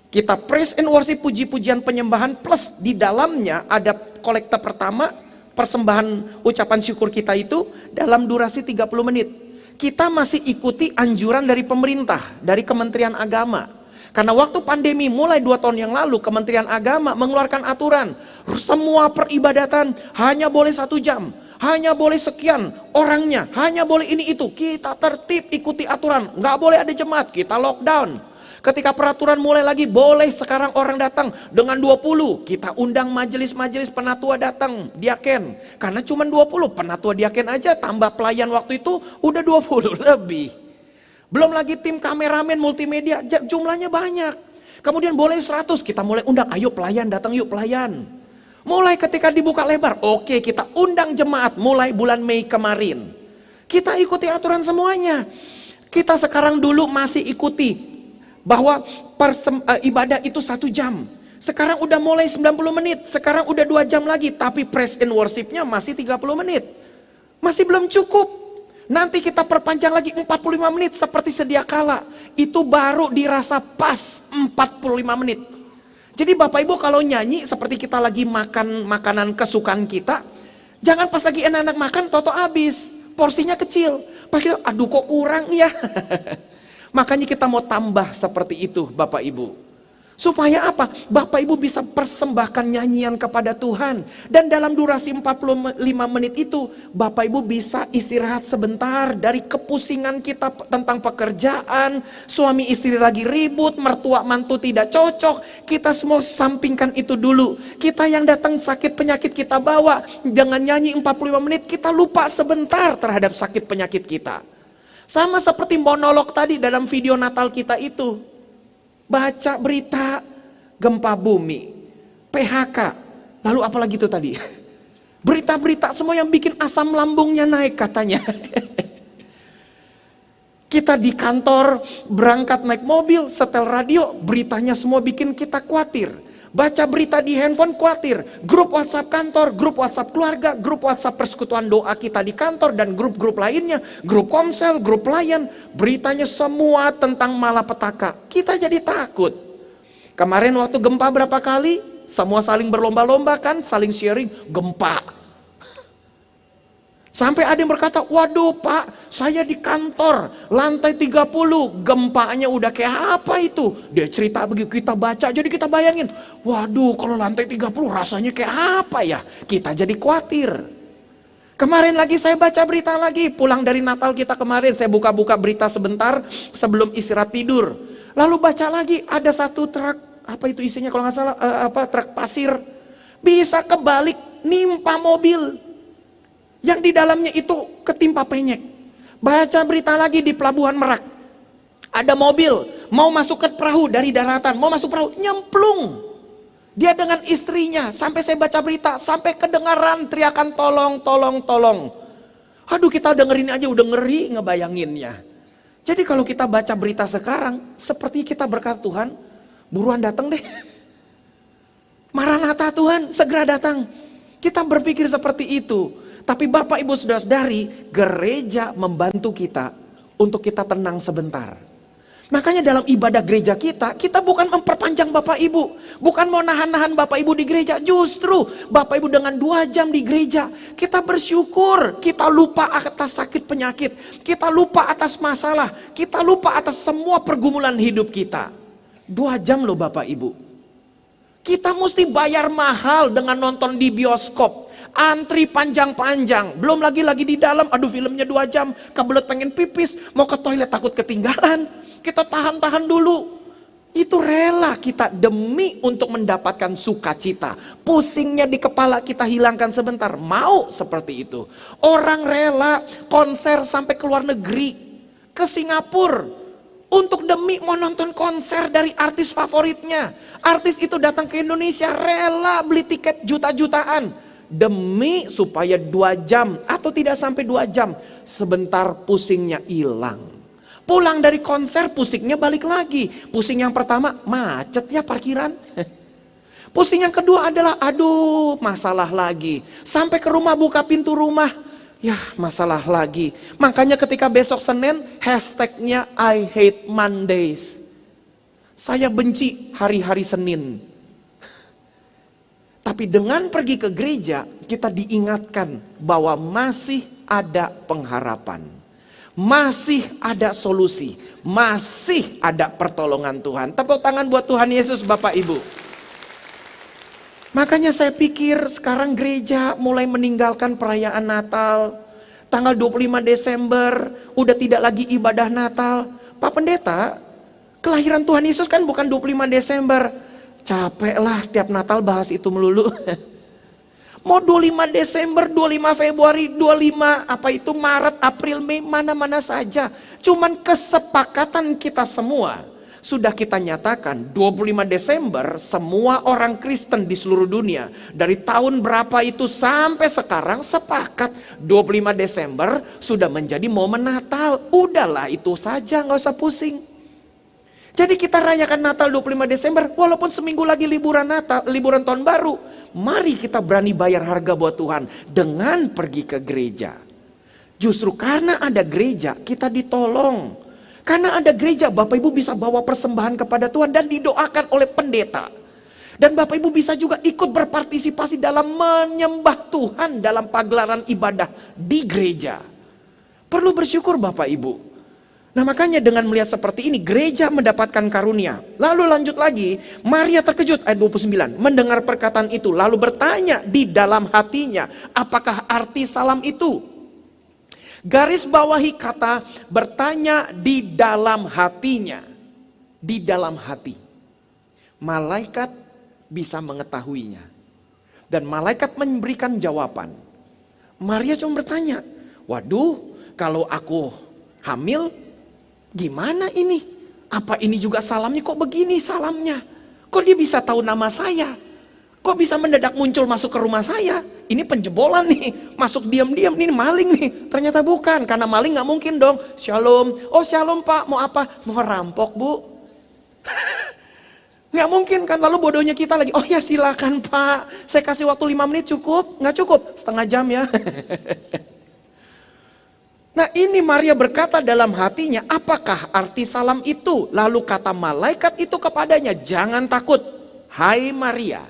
[SPEAKER 1] kita praise and worship, puji-pujian penyembahan, plus di dalamnya ada kolekta pertama, persembahan ucapan syukur kita itu dalam durasi 30 menit. Kita masih ikuti anjuran dari pemerintah, dari Kementerian Agama. Karena waktu pandemi mulai 2 tahun yang lalu, Kementerian Agama mengeluarkan aturan, semua peribadatan hanya boleh 1 jam. Hanya boleh sekian orangnya, hanya boleh ini itu. Kita tertib ikuti aturan, nggak boleh ada jemaat, kita lockdown. Ketika peraturan mulai lagi, boleh sekarang orang datang dengan 20. Kita undang majelis-majelis penatua datang, diaken. Karena cuma 20, penatua diaken aja tambah pelayan waktu itu udah 20 lebih. Belum lagi tim kameramen multimedia, jumlahnya banyak. Kemudian boleh 100, kita mulai undang, ayo pelayan datang yuk pelayan. Mulai ketika dibuka lebar, oke kita undang jemaat mulai bulan Mei kemarin. Kita ikuti aturan semuanya. Kita sekarang dulu masih ikuti bahwa ibadah itu 1 jam. Sekarang udah mulai 90 menit, sekarang udah 2 jam lagi. Tapi praise and worship-nya masih 30 menit. Masih belum cukup. Nanti kita perpanjang lagi 45 menit seperti sedia kala. Itu baru dirasa pas 45 menit. Jadi Bapak Ibu kalau nyanyi seperti kita lagi makan makanan kesukaan kita, jangan pas lagi enak-enak makan toto habis, porsinya kecil. Pas kita aduh kok kurang ya. Makanya kita mau tambah seperti itu Bapak Ibu. Supaya apa? Bapak Ibu bisa persembahkan nyanyian kepada Tuhan. Dan dalam durasi 45 menit itu, Bapak Ibu bisa istirahat sebentar dari kepusingan kita tentang pekerjaan. Suami istri lagi ribut, mertua mantu tidak cocok. Kita semua sampingkan itu dulu. Kita yang datang sakit penyakit kita bawa. Jangan nyanyi 45 menit, kita lupa sebentar terhadap sakit penyakit kita. Sama seperti monolog tadi dalam video Natal kita itu. Baca berita gempa bumi, PHK, lalu apalagi itu tadi? Berita-berita semua yang bikin asam lambungnya naik katanya. Kita di kantor berangkat naik mobil, setel radio, beritanya semua bikin kita khawatir. Baca berita di handphone khawatir. Grup WhatsApp kantor, grup WhatsApp keluarga, grup WhatsApp persekutuan doa kita di kantor dan grup-grup lainnya, grup komsel, grup pelayan, beritanya semua tentang malapetaka. Kita jadi takut. Kemarin waktu gempa berapa kali, semua saling berlomba-lomba kan, saling sharing gempa. Sampai ada yang berkata, waduh Pak, saya di kantor, lantai 30, gempanya udah kayak apa itu? Dia cerita begitu, kita baca, jadi kita bayangin, waduh kalau lantai 30 rasanya kayak apa ya? Kita jadi khawatir. Kemarin lagi saya baca berita lagi, pulang dari Natal kita kemarin, saya buka-buka berita sebentar sebelum istirahat tidur. Lalu baca lagi, ada satu truk, apa itu isinya kalau nggak salah, truk pasir. Bisa kebalik, nimpa mobil. Yang di dalamnya itu ketimpa penyek. Baca berita lagi di Pelabuhan Merak. Ada mobil, mau masuk ke perahu dari daratan, mau masuk perahu, nyemplung. Dia dengan istrinya, sampai saya baca berita, sampai kedengaran teriakan tolong, tolong, tolong. Aduh, kita dengerin aja udah ngeri ngebayanginnya. Jadi kalau kita baca berita sekarang, seperti kita berkata, Tuhan, buruan datang deh. Maranatha Tuhan, segera datang. Kita berpikir seperti itu. Tapi Bapak Ibu Saudara-saudari, gereja membantu kita untuk kita tenang sebentar. Makanya dalam ibadah gereja kita bukan memperpanjang Bapak Ibu. Bukan mau nahan-nahan Bapak Ibu di gereja. Justru Bapak Ibu dengan 2 jam di gereja, kita bersyukur. Kita lupa atas sakit penyakit. Kita lupa atas masalah. Kita lupa atas semua pergumulan hidup kita. 2 jam loh Bapak Ibu. Kita mesti bayar mahal dengan nonton di bioskop. Antri panjang-panjang, belum lagi di dalam, aduh filmnya 2 jam, kebelet pengen pipis, mau ke toilet takut ketinggalan, kita tahan-tahan dulu. Itu rela kita demi untuk mendapatkan sukacita. Pusingnya di kepala kita hilangkan sebentar, mau seperti itu. Orang rela konser sampai ke luar negeri, ke Singapura, untuk demi mau nonton konser dari artis favoritnya. Artis itu datang ke Indonesia, rela beli tiket juta-jutaan. Demi supaya 2 jam atau tidak sampai 2 jam, sebentar pusingnya hilang. Pulang dari konser pusingnya balik lagi. Pusing yang pertama, macet ya parkiran. Pusing yang kedua adalah aduh masalah lagi. Sampai ke rumah buka pintu rumah, ya masalah lagi. Makanya ketika besok Senin, hashtagnya I hate Mondays. Saya benci hari-hari Senin. Tapi dengan pergi ke gereja, kita diingatkan bahwa masih ada pengharapan. Masih ada solusi. Masih ada pertolongan Tuhan. Tepuk tangan buat Tuhan Yesus Bapak Ibu. Makanya saya pikir sekarang gereja mulai meninggalkan perayaan Natal. Tanggal 25 Desember udah tidak lagi ibadah Natal. Pak Pendeta, kelahiran Tuhan Yesus kan bukan 25 Desember. Capek lah tiap Natal bahas itu melulu. Mau 25 Desember, 25 Februari, 25 Maret, April, Mei, mana-mana saja. Cuman kesepakatan kita semua sudah kita nyatakan 25 Desember semua orang Kristen di seluruh dunia dari tahun berapa itu sampai sekarang sepakat 25 Desember sudah menjadi momen Natal. Udahlah itu saja, nggak usah pusing. Jadi kita rayakan Natal 25 Desember walaupun seminggu lagi liburan Natal, liburan tahun baru. Mari kita berani bayar harga buat Tuhan dengan pergi ke gereja. Justru karena ada gereja kita ditolong. Karena ada gereja Bapak Ibu bisa bawa persembahan kepada Tuhan dan didoakan oleh pendeta. Dan Bapak Ibu bisa juga ikut berpartisipasi dalam menyembah Tuhan dalam pagelaran ibadah di gereja. Perlu bersyukur Bapak Ibu. Nah makanya dengan melihat seperti ini gereja mendapatkan karunia. Lalu lanjut lagi, Maria terkejut ayat 29. Mendengar perkataan itu lalu bertanya di dalam hatinya, apakah arti salam itu? Garis bawahi kata bertanya di dalam hatinya. Di dalam hati. Malaikat bisa mengetahuinya. Dan malaikat memberikan jawaban. Maria cuma bertanya, waduh kalau aku hamil gimana ini? Apa ini juga salamnya? Kok begini salamnya? Kok dia bisa tahu nama saya? Kok bisa mendadak muncul masuk ke rumah saya? Ini penjebolan nih, masuk diam-diam, ini maling nih. Ternyata bukan, karena maling gak mungkin dong. Shalom, oh shalom Pak, mau apa? Mau rampok Bu. Gak mungkin kan, lalu bodohnya kita lagi, oh ya silakan Pak, saya kasih waktu 5 menit cukup? Gak cukup, setengah jam ya. Nah ini Maria berkata dalam hatinya, apakah arti salam itu? Lalu kata malaikat itu kepadanya, jangan takut, hai Maria.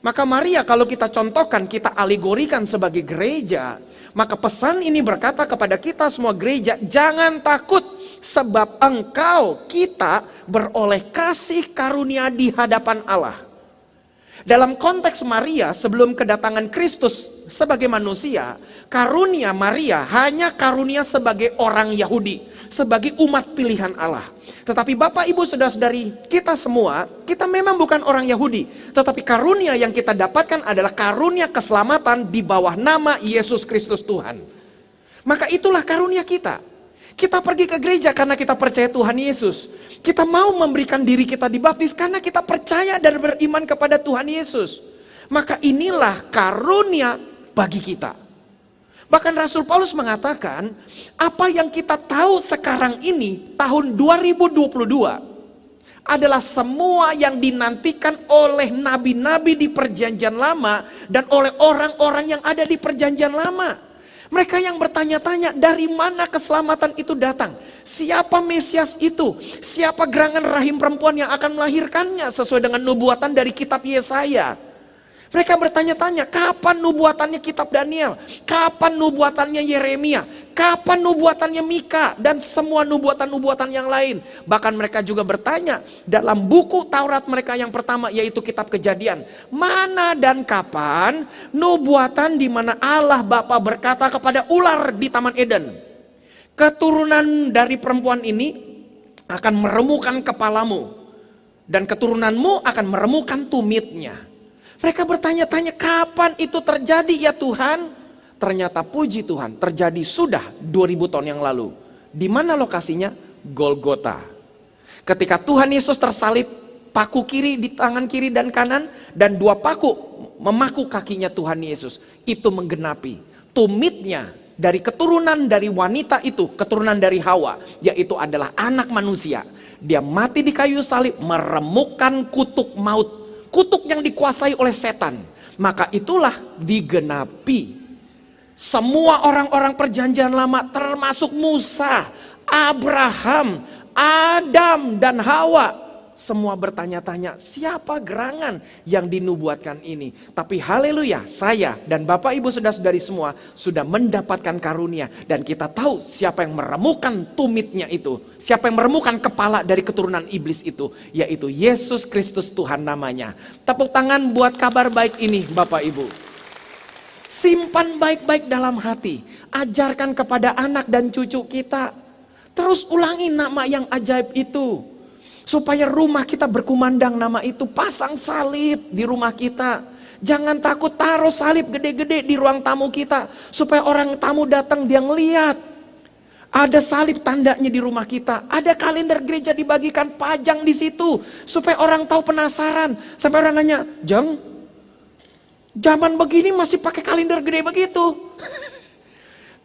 [SPEAKER 1] Maka Maria kalau kita contohkan, kita alegorikan sebagai gereja, maka pesan ini berkata kepada kita semua gereja, jangan takut sebab engkau, kita beroleh kasih karunia di hadapan Allah. Dalam konteks Maria sebelum kedatangan Kristus sebagai manusia, karunia Maria hanya karunia sebagai orang Yahudi, sebagai umat pilihan Allah. Tetapi Bapak Ibu Saudara-saudari, kita semua, kita memang bukan orang Yahudi, tetapi karunia yang kita dapatkan adalah karunia keselamatan di bawah nama Yesus Kristus Tuhan. Maka itulah karunia kita. Kita pergi ke gereja karena kita percaya Tuhan Yesus. Kita mau memberikan diri kita dibaptis karena kita percaya dan beriman kepada Tuhan Yesus. Maka inilah karunia bagi kita. Bahkan Rasul Paulus mengatakan, apa yang kita tahu sekarang ini, tahun 2022, adalah semua yang dinantikan oleh nabi-nabi di perjanjian lama dan oleh orang-orang yang ada di perjanjian lama. Mereka yang bertanya-tanya, dari mana keselamatan itu datang? Siapa Mesias itu? Siapa gerangan rahim perempuan yang akan melahirkannya sesuai dengan nubuatan dari kitab Yesaya? Mereka bertanya-tanya, kapan nubuatannya kitab Daniel? Kapan nubuatannya Yeremia? Kapan nubuatannya Mika? Dan semua nubuatan-nubuatan yang lain. Bahkan mereka juga bertanya dalam buku Taurat mereka yang pertama, yaitu kitab Kejadian. Mana dan kapan nubuatan di mana Allah Bapa berkata kepada ular di Taman Eden, keturunan dari perempuan ini akan meremukkan kepalamu, dan keturunanmu akan meremukkan tumitnya. Mereka bertanya-tanya, kapan itu terjadi ya Tuhan? Ternyata puji Tuhan, terjadi sudah 2000 tahun yang lalu. Di mana lokasinya? Golgota. Ketika Tuhan Yesus tersalib, paku kiri di tangan kiri dan kanan, dan 2 paku memaku kakinya Tuhan Yesus. Itu menggenapi tumitnya dari keturunan dari wanita itu, keturunan dari Hawa, yaitu adalah anak manusia. Dia mati di kayu salib, meremukkan kutuk maut. Kutuk yang dikuasai oleh setan. Maka itulah digenapi. Semua orang-orang perjanjian lama termasuk Musa, Abraham, Adam dan Hawa. Semua bertanya-tanya, siapa gerangan yang dinubuatkan ini? Tapi haleluya, saya dan Bapak Ibu Saudara-saudari semua sudah mendapatkan karunia. Dan kita tahu siapa yang meremukkan tumitnya itu. Siapa yang meremukkan kepala dari keturunan iblis itu, yaitu Yesus Kristus Tuhan namanya. Tepuk tangan buat kabar baik ini Bapak Ibu. Simpan baik-baik dalam hati. Ajarkan kepada anak dan cucu kita. Terus ulangi nama yang ajaib itu. Supaya rumah kita berkumandang nama itu. Pasang salib di rumah kita. Jangan takut, taruh salib gede-gede di ruang tamu kita. Supaya orang tamu datang dia ngeliat. Ada salib tandanya di rumah kita. Ada kalender gereja dibagikan, pajang di situ. Supaya orang tahu, penasaran. Sampai orang nanya, Jeng, zaman begini masih pakai kalender gede begitu?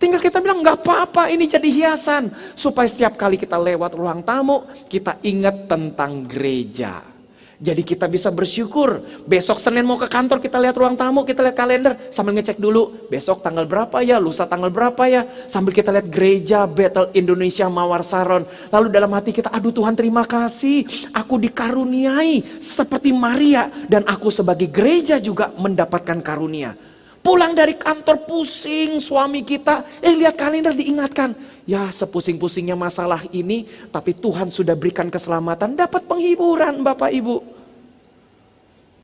[SPEAKER 1] Tinggal kita bilang nggak apa-apa, ini jadi hiasan. Supaya setiap kali kita lewat ruang tamu, kita ingat tentang gereja. Jadi kita bisa bersyukur. Besok Senin mau ke kantor, kita lihat ruang tamu, kita lihat kalender. Sambil ngecek dulu, besok tanggal berapa ya, lusa tanggal berapa ya. Sambil kita lihat gereja Bethel Indonesia Mawar Saron. Lalu dalam hati kita, aduh Tuhan terima kasih. Aku dikaruniai seperti Maria. Dan aku sebagai gereja juga mendapatkan karunia. Pulang dari kantor pusing suami kita, lihat kalender diingatkan. Ya sepusing-pusingnya masalah ini, tapi Tuhan sudah berikan keselamatan, dapat penghiburan Bapak Ibu.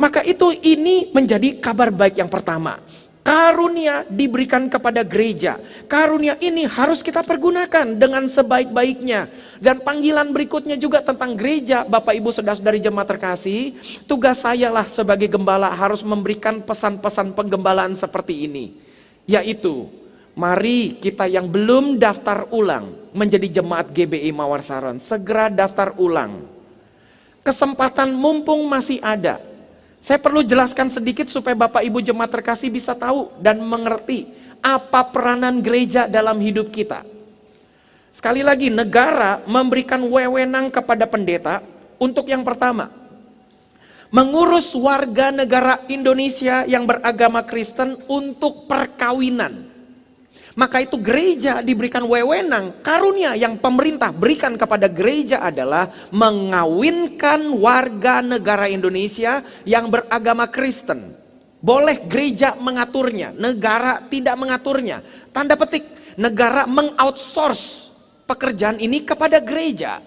[SPEAKER 1] Maka ini menjadi kabar baik yang pertama. Karunia diberikan kepada gereja. Karunia ini harus kita pergunakan dengan sebaik-baiknya. Dan panggilan berikutnya juga tentang gereja. Bapak Ibu Saudara-saudari jemaat terkasih, tugas saya lah sebagai gembala harus memberikan pesan-pesan penggembalaan seperti ini. Yaitu, mari kita yang belum daftar ulang menjadi jemaat GBI Mawar Saron, segera daftar ulang. Kesempatan mumpung masih ada. Saya perlu jelaskan sedikit supaya Bapak Ibu jemaat terkasih bisa tahu dan mengerti apa peranan gereja dalam hidup kita. Sekali lagi, negara memberikan wewenang kepada pendeta untuk yang pertama, mengurus warga negara Indonesia yang beragama Kristen untuk perkawinan. Maka itu gereja diberikan wewenang, karunia yang pemerintah berikan kepada gereja adalah mengawinkan warga negara Indonesia yang beragama Kristen. Boleh gereja mengaturnya, negara tidak mengaturnya. Tanda petik, negara mengoutsource pekerjaan ini kepada gereja.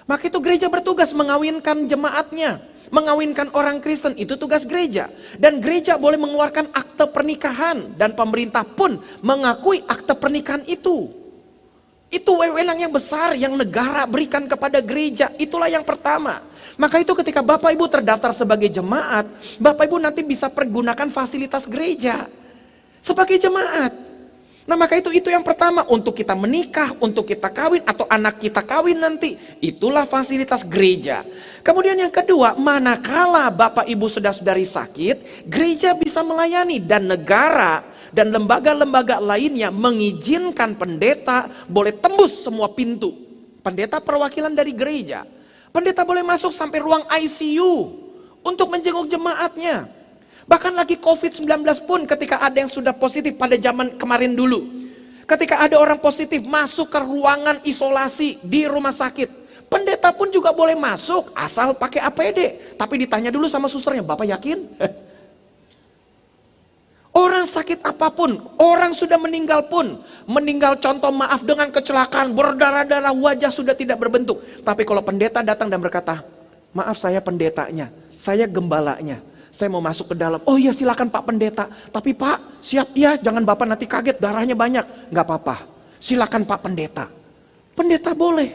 [SPEAKER 1] Maka itu gereja bertugas mengawinkan jemaatnya, Mengawinkan orang Kristen itu tugas gereja. Dan gereja boleh mengeluarkan akte pernikahan. Dan pemerintah pun mengakui akte pernikahan itu. Itu wewenang yang besar yang negara berikan kepada gereja. Itulah yang pertama. Maka itu ketika Bapak Ibu terdaftar sebagai jemaat, Bapak Ibu nanti bisa pergunakan fasilitas gereja sebagai jemaat. Nah maka itu yang pertama, untuk kita menikah, untuk kita kawin, atau anak kita kawin nanti. Itulah fasilitas gereja. Kemudian yang kedua, manakala Bapak Ibu saudara-saudari sakit, gereja bisa melayani. Dan negara dan lembaga-lembaga lainnya mengizinkan pendeta boleh tembus semua pintu. Pendeta perwakilan dari gereja. Pendeta boleh masuk sampai ruang ICU untuk menjenguk jemaatnya. Bahkan lagi COVID-19 pun ketika ada yang sudah positif pada zaman kemarin dulu. Ketika ada orang positif masuk ke ruangan isolasi di rumah sakit. Pendeta pun juga boleh masuk asal pakai APD. Tapi ditanya dulu sama susternya, Bapak yakin? Orang sakit apapun, orang sudah meninggal pun. Meninggal contoh maaf dengan kecelakaan, berdarah-darah, wajah sudah tidak berbentuk. Tapi kalau pendeta datang dan berkata, maaf saya pendetanya, saya gembalanya. Saya mau masuk ke dalam. Oh iya silakan Pak Pendeta. Tapi Pak siap ya, jangan Bapak nanti kaget darahnya banyak. Gak apa-apa. Silakan Pak Pendeta. Pendeta boleh.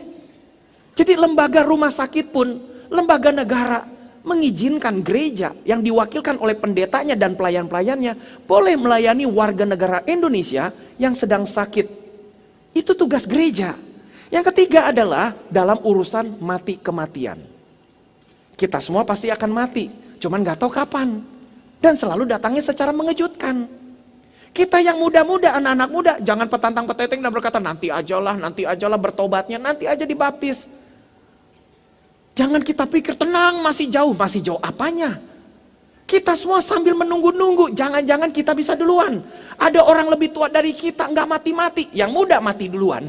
[SPEAKER 1] Jadi lembaga rumah sakit pun, lembaga negara mengizinkan gereja yang diwakilkan oleh pendetanya dan pelayan-pelayannya boleh melayani warga negara Indonesia yang sedang sakit. Itu tugas gereja. Yang ketiga adalah dalam urusan mati kematian. Kita semua pasti akan mati. Cuman gak tahu kapan. Dan selalu datangnya secara mengejutkan. Kita yang muda-muda, anak-anak muda, jangan petantang peteteng dan berkata nanti aja lah bertobatnya, nanti aja dibaptis. Jangan kita pikir tenang, masih jauh apanya? Kita semua sambil menunggu-nunggu, jangan-jangan kita bisa duluan. Ada orang lebih tua dari kita, gak mati-mati, yang muda mati duluan.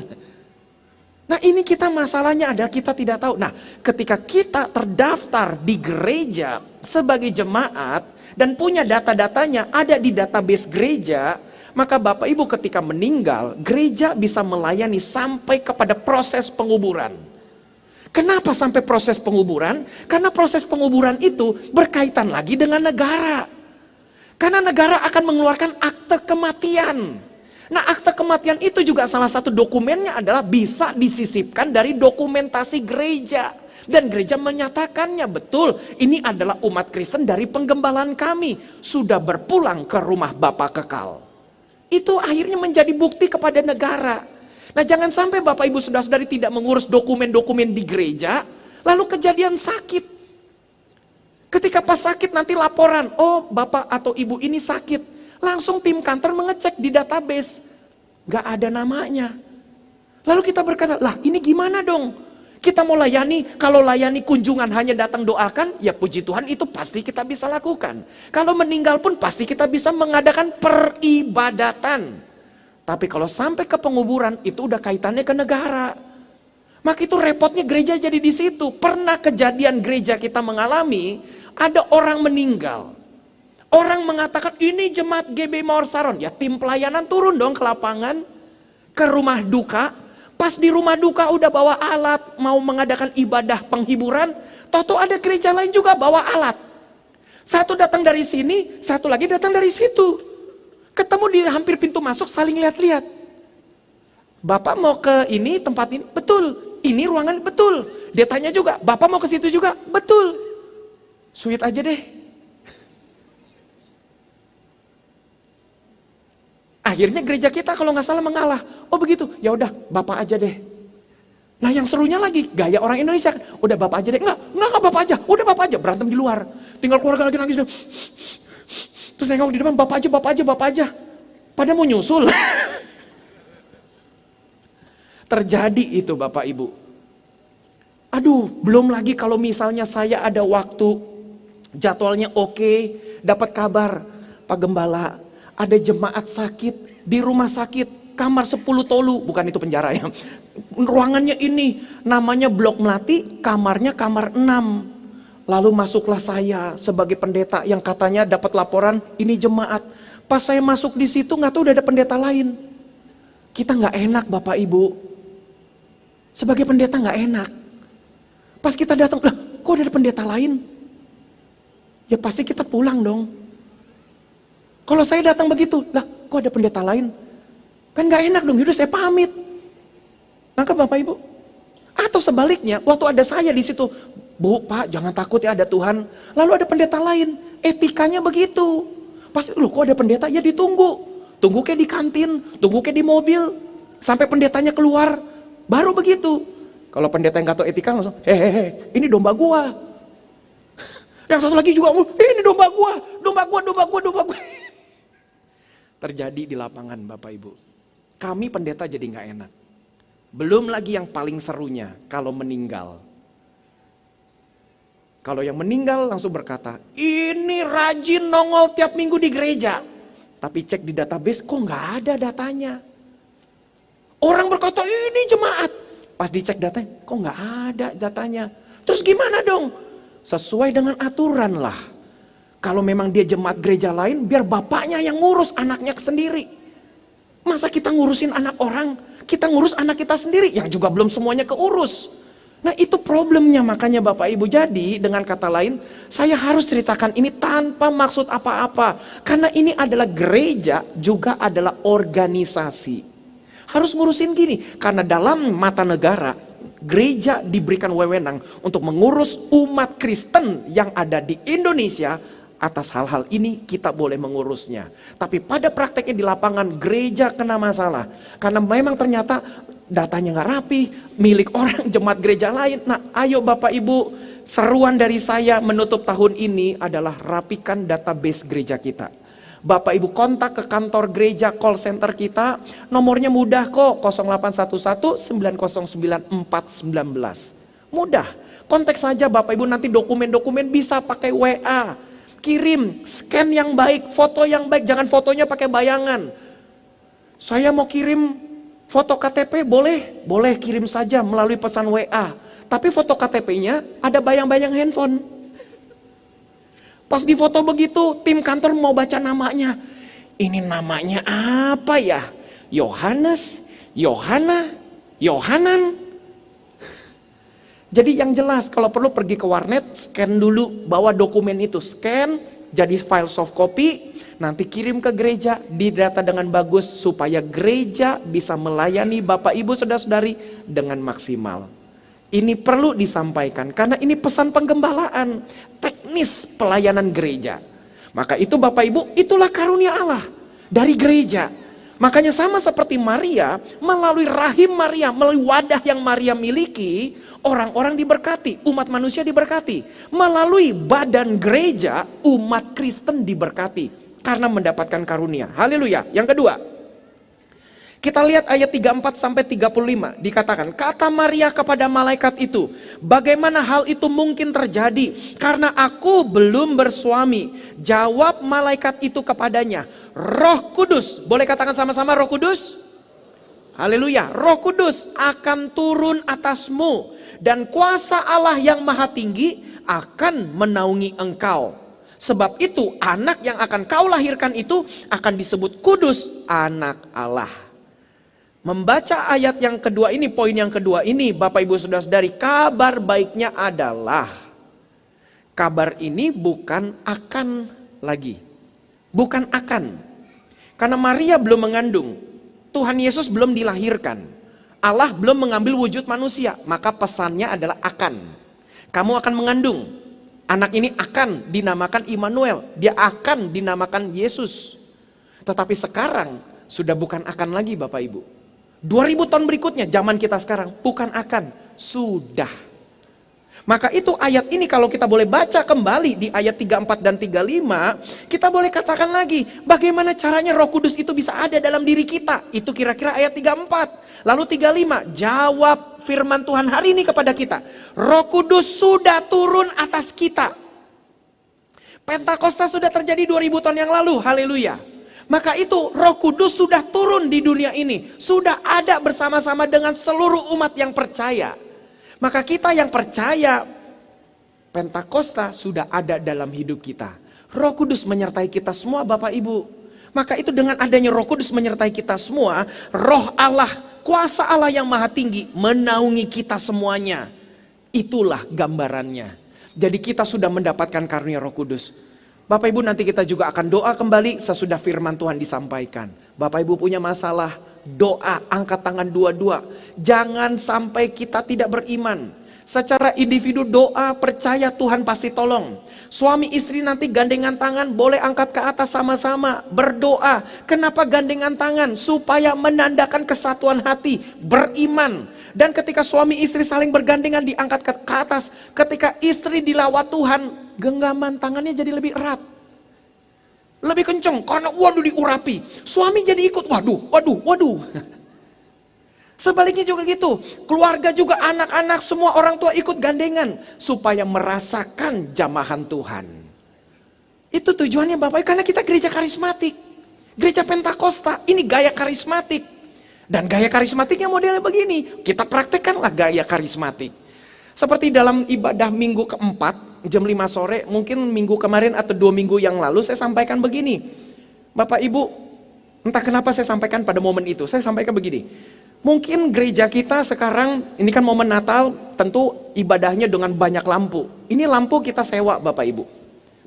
[SPEAKER 1] Nah ini kita masalahnya adalah kita tidak tahu. Nah ketika kita terdaftar di gereja sebagai jemaat dan punya data-datanya ada di database gereja, maka Bapak Ibu ketika meninggal, gereja bisa melayani sampai kepada proses penguburan. Kenapa sampai proses penguburan? Karena proses penguburan itu berkaitan lagi dengan negara. Karena negara akan mengeluarkan akte kematian. Nah akte kematian itu juga salah satu dokumennya adalah bisa disisipkan dari dokumentasi gereja. Dan gereja menyatakannya betul ini adalah umat Kristen dari penggembalaan kami. Sudah berpulang ke rumah Bapa kekal. Itu akhirnya menjadi bukti kepada negara. Nah jangan sampai Bapak Ibu Saudara-saudari tidak mengurus dokumen-dokumen di gereja. Lalu kejadian sakit. Ketika pas sakit nanti laporan. Oh Bapak atau Ibu ini sakit. Langsung tim kantor mengecek di database. Gak ada namanya. Lalu kita berkata, lah ini gimana dong? Kita mau layani, kalau layani kunjungan hanya datang doakan, ya puji Tuhan itu pasti kita bisa lakukan. Kalau meninggal pun pasti kita bisa mengadakan peribadatan. Tapi kalau sampai ke penguburan, itu udah kaitannya ke negara. Maka itu repotnya gereja jadi di situ. Pernah kejadian gereja kita mengalami, ada orang meninggal. Orang mengatakan ini jemaat GB Mawar Saron. Ya tim pelayanan turun dong ke lapangan. Ke rumah duka. Pas di rumah duka udah bawa alat. Mau mengadakan ibadah penghiburan. Tahu-tahu ada gereja lain juga bawa alat. Satu datang dari sini. Satu lagi datang dari situ. Ketemu di hampir pintu masuk saling lihat-lihat. Bapak mau ke ini tempat ini? Betul. Ini ruangan? Betul. Dia tanya juga. Bapak mau ke situ juga? Betul. Sweet aja deh. Akhirnya gereja kita kalau nggak salah mengalah. Oh begitu, ya udah Bapak aja deh. Nah yang serunya lagi, gaya orang Indonesia. Udah Bapak aja deh. Enggak Bapak aja. Udah Bapak aja, berantem di luar. Tinggal keluarga lagi nangis. Terus nengok di depan, Bapak aja. Pada mau nyusul. Terjadi itu Bapak Ibu. Aduh, belum lagi kalau misalnya saya ada waktu, jadwalnya oke, dapat kabar, Pak Gembala, ada jemaat sakit di rumah sakit, kamar 10 tolu, bukan itu penjara ya. Ruangannya ini, namanya Blok Melati, kamarnya kamar 6. Lalu masuklah saya sebagai pendeta yang katanya dapat laporan, ini jemaat. Pas saya masuk di situ, nggak tahu udah ada pendeta lain. Kita nggak enak Bapak Ibu. Sebagai pendeta nggak enak. Pas kita datang, lah kok ada pendeta lain? ya pasti kita pulang dong. Kalau saya datang begitu, lah kok ada pendeta lain? Kan gak enak dong, yaudah saya pamit. Nangkep Bapak Ibu? Atau sebaliknya, waktu ada saya di situ, Bu, Pak, jangan takut ya ada Tuhan. Lalu ada pendeta lain, etikanya begitu. Pasti, loh kok ada pendeta? Ya ditunggu. Tunggu kayak di kantin, tunggu kayak di mobil. Sampai pendetanya keluar, baru begitu. Kalau pendeta yang gak tahu etika langsung, hehehe, ini domba gua. Yang satu lagi juga, ini domba gua. Terjadi di lapangan Bapak Ibu. Kami pendeta jadi gak enak. Belum lagi yang paling serunya, kalau meninggal. Kalau yang meninggal langsung berkata, ini rajin nongol tiap minggu di gereja. Tapi cek di database, kok gak ada datanya. Orang berkata, ini jemaat. Pas dicek datanya, kok gak ada datanya. Terus gimana dong? Sesuai dengan aturan lah. Kalau memang dia jemaat gereja lain, biar bapaknya yang ngurus anaknya sendiri. Masa kita ngurusin anak orang? Kita ngurus anak kita sendiri, yang juga belum semuanya keurus. Nah itu problemnya, makanya Bapak Ibu. Jadi dengan kata lain, saya harus ceritakan ini tanpa maksud apa-apa. Karena ini adalah gereja, juga adalah organisasi. Harus ngurusin gini, karena dalam mata negara, gereja diberikan wewenang untuk mengurus umat Kristen yang ada di Indonesia. Atas hal-hal ini kita boleh mengurusnya. Tapi pada prakteknya di lapangan gereja kena masalah. Karena memang ternyata datanya gak rapi, milik orang jemaat gereja lain. Nah ayo Bapak Ibu, seruan dari saya menutup tahun ini adalah rapikan database gereja kita. Bapak Ibu kontak ke kantor gereja call center kita, nomornya mudah kok, 0811 909 419. Mudah, kontak saja Bapak Ibu, nanti dokumen-dokumen bisa pakai WA. Kirim, scan yang baik, foto yang baik, jangan fotonya pakai bayangan. Saya mau kirim foto KTP, boleh? Boleh, kirim saja melalui pesan WA. Tapi foto KTP-nya ada bayang-bayang handphone. Pas di foto begitu, tim kantor mau baca namanya. Ini namanya apa ya? Yohanes, Yohana, Yohanan. Jadi yang jelas, kalau perlu pergi ke warnet, scan dulu, bawa dokumen itu, scan, jadi file soft copy, nanti kirim ke gereja, didata dengan bagus, supaya gereja bisa melayani Bapak Ibu Saudara-saudari dengan maksimal. Ini perlu disampaikan, karena ini pesan penggembalaan, teknis pelayanan gereja. Maka itu Bapak Ibu, itulah karunia Allah dari gereja. Makanya sama seperti Maria, melalui rahim Maria, melalui wadah yang Maria miliki, orang-orang diberkati, umat manusia diberkati. Melalui badan gereja, umat Kristen diberkati. Karena mendapatkan karunia. Haleluya. Yang kedua, kita lihat ayat 34-35. Dikatakan, kata Maria kepada malaikat itu, bagaimana hal itu mungkin terjadi? Karena aku belum bersuami. Jawab malaikat itu kepadanya, Roh Kudus, boleh katakan sama-sama Roh Kudus? Haleluya. Roh Kudus akan turun atasmu. Dan kuasa Allah yang maha tinggi akan menaungi engkau. Sebab itu anak yang akan kau lahirkan itu akan disebut kudus, anak Allah. Membaca ayat yang kedua ini, poin yang kedua ini, Bapak Ibu Saudara-saudari, kabar baiknya adalah, kabar ini bukan akan lagi. Bukan akan. Karena Maria belum mengandung. Tuhan Yesus belum dilahirkan. Allah belum mengambil wujud manusia, maka pesannya adalah akan. Kamu akan mengandung. Anak ini akan dinamakan Immanuel. Dia akan dinamakan Yesus. Tetapi sekarang sudah bukan akan lagi Bapak Ibu. 2000 tahun berikutnya, zaman kita sekarang, bukan akan, sudah. Maka itu ayat ini kalau kita boleh baca kembali di ayat 34 dan 35, kita boleh katakan lagi, bagaimana caranya Roh Kudus itu bisa ada dalam diri kita. Itu kira-kira ayat 34. Lalu 35, jawab firman Tuhan hari ini kepada kita. Roh Kudus sudah turun atas kita. Pentakosta sudah terjadi 2000 tahun yang lalu, haleluya. Maka itu Roh Kudus sudah turun di dunia ini. Sudah ada bersama-sama dengan seluruh umat yang percaya. Maka kita yang percaya, Pentakosta sudah ada dalam hidup kita. Roh Kudus menyertai kita semua Bapak Ibu. Maka itu dengan adanya Roh Kudus menyertai kita semua, Roh Allah, kuasa Allah yang maha tinggi menaungi kita semuanya. Itulah gambarannya. Jadi kita sudah mendapatkan karunia Roh Kudus. Bapak Ibu, nanti kita juga akan doa kembali sesudah firman Tuhan disampaikan. Bapak Ibu punya masalah, doa, angkat tangan dua-dua. Jangan sampai kita tidak beriman. Secara individu doa, percaya Tuhan pasti tolong. Suami istri nanti gandengan tangan, boleh angkat ke atas sama-sama, berdoa. Kenapa gandengan tangan? Supaya menandakan kesatuan hati, beriman. Dan ketika suami istri saling bergandengan diangkat ke atas, ketika istri dilawat Tuhan, genggaman tangannya jadi lebih erat. Lebih kenceng, karena waduh diurapi. Suami jadi ikut, waduh. Sebaliknya juga gitu, keluarga juga, anak-anak, semua orang tua ikut gandengan. Supaya merasakan jamahan Tuhan. Itu tujuannya Bapak Ibu, karena kita gereja karismatik. Gereja Pentakosta, ini gaya karismatik. Dan gaya karismatiknya modelnya begini, kita praktekkanlah gaya karismatik. Seperti dalam ibadah minggu keempat, jam 5 sore, mungkin minggu kemarin atau 2 minggu yang lalu saya sampaikan begini. Bapak Ibu, entah kenapa saya sampaikan pada momen itu, saya sampaikan begini. Mungkin gereja kita sekarang, ini kan momen Natal, tentu ibadahnya dengan banyak lampu. Ini lampu kita sewa Bapak Ibu,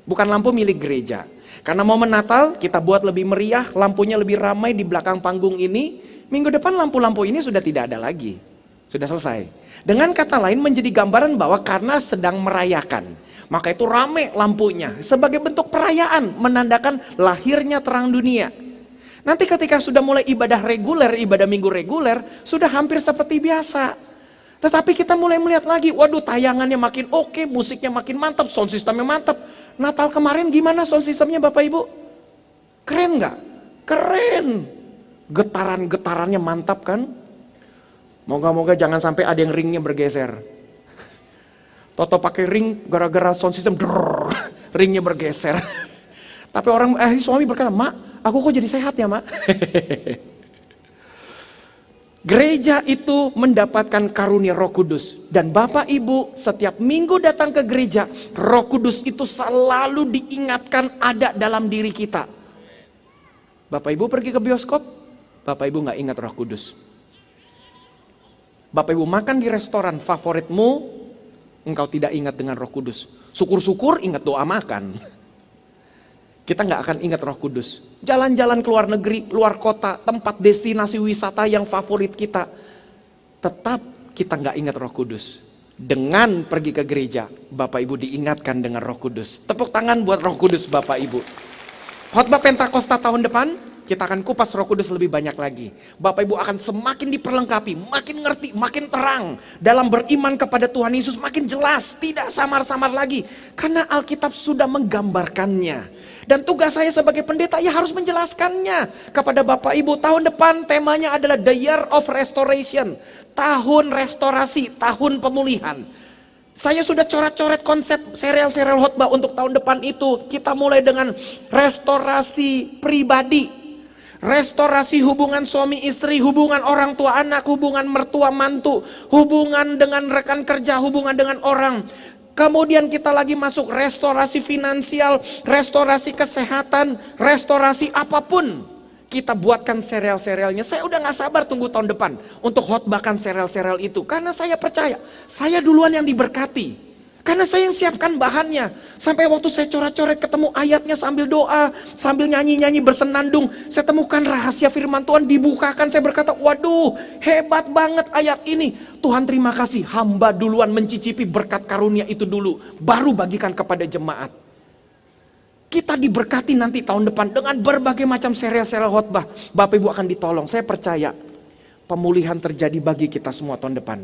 [SPEAKER 1] bukan lampu milik gereja. Karena momen Natal kita buat lebih meriah, lampunya lebih ramai di belakang panggung ini. Minggu depan lampu-lampu ini sudah tidak ada lagi, sudah selesai. Dengan kata lain menjadi gambaran bahwa karena sedang merayakan, maka itu rame lampunya sebagai bentuk perayaan, menandakan lahirnya terang dunia. Nanti ketika sudah mulai ibadah reguler, ibadah minggu reguler, sudah hampir seperti biasa. Tetapi kita mulai melihat lagi, waduh tayangannya makin oke, musiknya makin mantap, sound systemnya mantap. Natal kemarin gimana sound systemnya Bapak Ibu? Keren nggak? Keren. Getaran-getarannya mantap kan? Moga-moga jangan sampai ada yang ringnya bergeser. Toto pakai ring gara-gara sound system, ringnya bergeser. Tapi orang suami berkata, "Mak, aku kok jadi sehat ya, Mak?" Gereja itu mendapatkan karunia Roh Kudus. Dan Bapak Ibu setiap minggu datang ke gereja, Roh Kudus itu selalu diingatkan ada dalam diri kita. Bapak Ibu pergi ke bioskop, Bapak Ibu gak ingat Roh Kudus. Bapak Ibu makan di restoran favoritmu, engkau tidak ingat dengan Roh Kudus. Syukur-syukur ingat doa makan. Kita gak akan ingat Roh Kudus. Jalan-jalan ke luar negeri, luar kota, tempat destinasi wisata yang favorit kita, tetap kita gak ingat Roh Kudus. Dengan pergi ke gereja, Bapak Ibu diingatkan dengan Roh Kudus. Tepuk tangan buat Roh Kudus Bapak Ibu. Khotbah Pentakosta tahun depan, kita akan kupas Roh Kudus lebih banyak lagi. Bapak Ibu akan semakin diperlengkapi, makin ngerti, makin terang. Dalam beriman kepada Tuhan Yesus makin jelas, tidak samar-samar lagi. Karena Alkitab sudah menggambarkannya. Dan tugas saya sebagai pendeta ya harus menjelaskannya kepada Bapak Ibu. Tahun depan temanya adalah The Year of Restoration. Tahun restorasi, tahun pemulihan. Saya sudah coret-coret konsep serial-serial khotbah untuk tahun depan itu. Kita mulai dengan restorasi pribadi. Restorasi hubungan suami istri, hubungan orang tua anak, hubungan mertua mantu, hubungan dengan rekan kerja, hubungan dengan orang. Kemudian kita lagi masuk restorasi finansial, restorasi kesehatan, restorasi apapun. Kita buatkan serial-serialnya. Saya udah gak sabar tunggu tahun depan untuk khotbahkan serial-serial itu. Karena saya percaya, saya duluan yang diberkati. Karena saya yang siapkan bahannya. Sampai waktu saya coret-coret ketemu ayatnya sambil doa, sambil nyanyi-nyanyi bersenandung. Saya temukan rahasia firman Tuhan dibukakan. Saya berkata, waduh hebat banget ayat ini. Tuhan terima kasih, hamba duluan mencicipi berkat karunia itu dulu. Baru bagikan kepada jemaat. Kita diberkati nanti tahun depan dengan berbagai macam serial-serial khotbah. Bapak Ibu akan ditolong. Saya percaya pemulihan terjadi bagi kita semua tahun depan.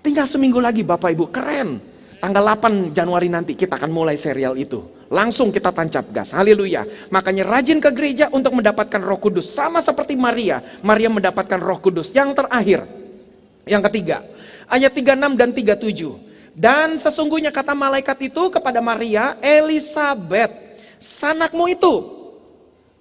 [SPEAKER 1] Tinggal seminggu lagi Bapak Ibu, keren. Tanggal 8 Januari nanti kita akan mulai serial itu. Langsung kita tancap gas. Haleluya. Makanya rajin ke gereja untuk mendapatkan Roh Kudus. Sama seperti Maria. Maria mendapatkan Roh Kudus. Yang terakhir, yang ketiga, ayat 36 dan 37. Dan sesungguhnya kata malaikat itu kepada Maria, Elisabet, sanakmu itu,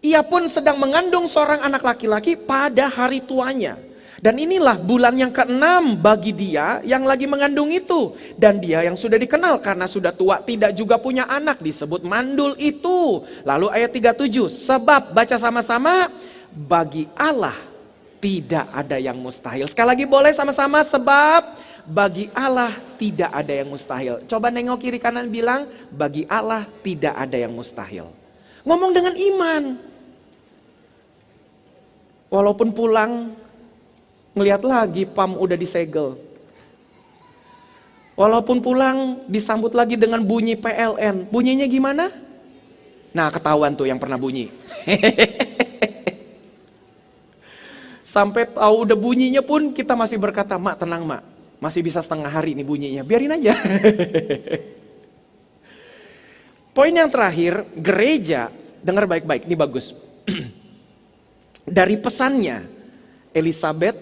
[SPEAKER 1] ia pun sedang mengandung seorang anak laki-laki pada hari tuanya. Dan inilah bulan yang ke-6 bagi dia yang lagi mengandung itu. Dan dia yang sudah dikenal karena sudah tua tidak juga punya anak, disebut mandul itu. Lalu ayat 37, sebab baca sama-sama, bagi Allah tidak ada yang mustahil. Sekali lagi boleh sama-sama, sebab bagi Allah tidak ada yang mustahil. Coba nengok kiri kanan bilang, bagi Allah tidak ada yang mustahil. Ngomong dengan iman. Walaupun pulang, ngelihat lagi PAM udah disegel. Walaupun pulang, disambut lagi dengan bunyi PLN. Bunyinya gimana? Nah, ketahuan tuh yang pernah bunyi. Sampai tahu udah bunyinya pun kita masih berkata, mak tenang mak. Masih bisa setengah hari ini bunyinya, biarin aja. Poin yang terakhir, gereja, dengar baik-baik, ini bagus. Dari pesannya, Elizabeth,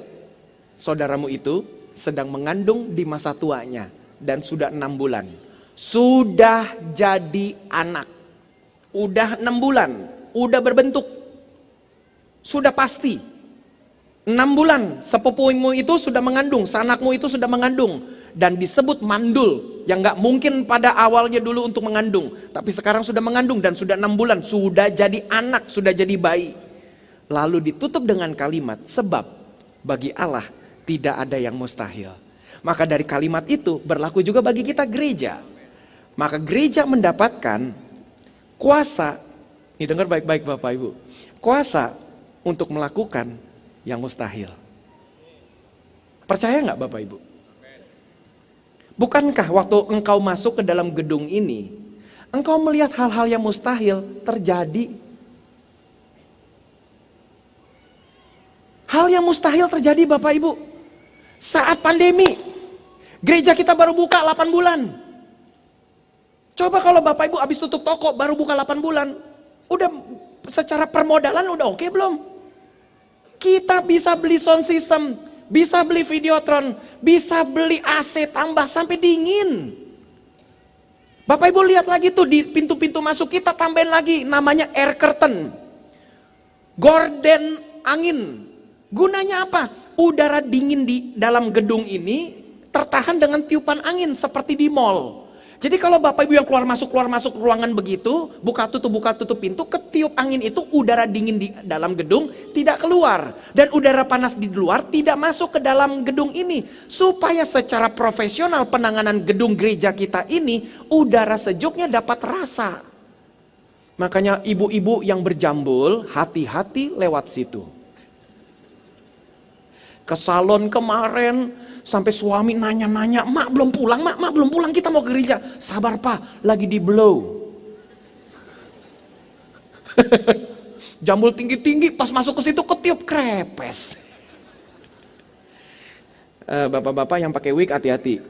[SPEAKER 1] saudaramu itu, sedang mengandung di masa tuanya. Dan sudah 6 bulan. Sudah jadi anak. Udah 6 bulan, udah berbentuk. Sudah pasti. 6 bulan, sepupumu itu sudah mengandung, sanakmu itu sudah mengandung. Dan disebut mandul, yang gak mungkin pada awalnya dulu untuk mengandung. Tapi sekarang sudah mengandung dan sudah 6 bulan, sudah jadi anak, sudah jadi bayi. Lalu ditutup dengan kalimat, sebab bagi Allah tidak ada yang mustahil. Maka dari kalimat itu berlaku juga bagi kita gereja. Maka gereja mendapatkan kuasa, ini dengar baik-baik Bapak Ibu, kuasa untuk melakukan yang mustahil. Percaya nggak Bapak Ibu? Bukankah waktu engkau masuk ke dalam gedung ini, engkau melihat hal-hal yang mustahil terjadi? Hal yang mustahil terjadi Bapak Ibu. Saat pandemi, gereja kita baru buka 8 bulan. Coba kalau Bapak Ibu habis tutup toko baru buka 8 bulan. Udah secara permodalan udah oke belum? Kita bisa beli sound system, bisa beli videotron, bisa beli AC tambah sampai dingin. Bapak Ibu lihat lagi tuh di pintu-pintu masuk kita tambahin lagi namanya air curtain. Gorden angin. Gunanya apa? Udara dingin di dalam gedung ini tertahan dengan tiupan angin seperti di mall. Jadi kalau Bapak Ibu yang keluar masuk ruangan begitu, buka tutup pintu, ketiup angin itu udara dingin di dalam gedung tidak keluar. Dan udara panas di luar tidak masuk ke dalam gedung ini. Supaya secara profesional penanganan gedung gereja kita ini, udara sejuknya dapat terasa. Makanya ibu-ibu yang berjambul, hati-hati lewat situ. Ke salon kemarin, sampai suami nanya-nanya, mak belum pulang, mak belum pulang, kita mau ke gereja. Sabar pak, lagi di blow. Jambul tinggi-tinggi, pas masuk ke situ ketiup krepes. Bapak-bapak yang pakai wig hati-hati.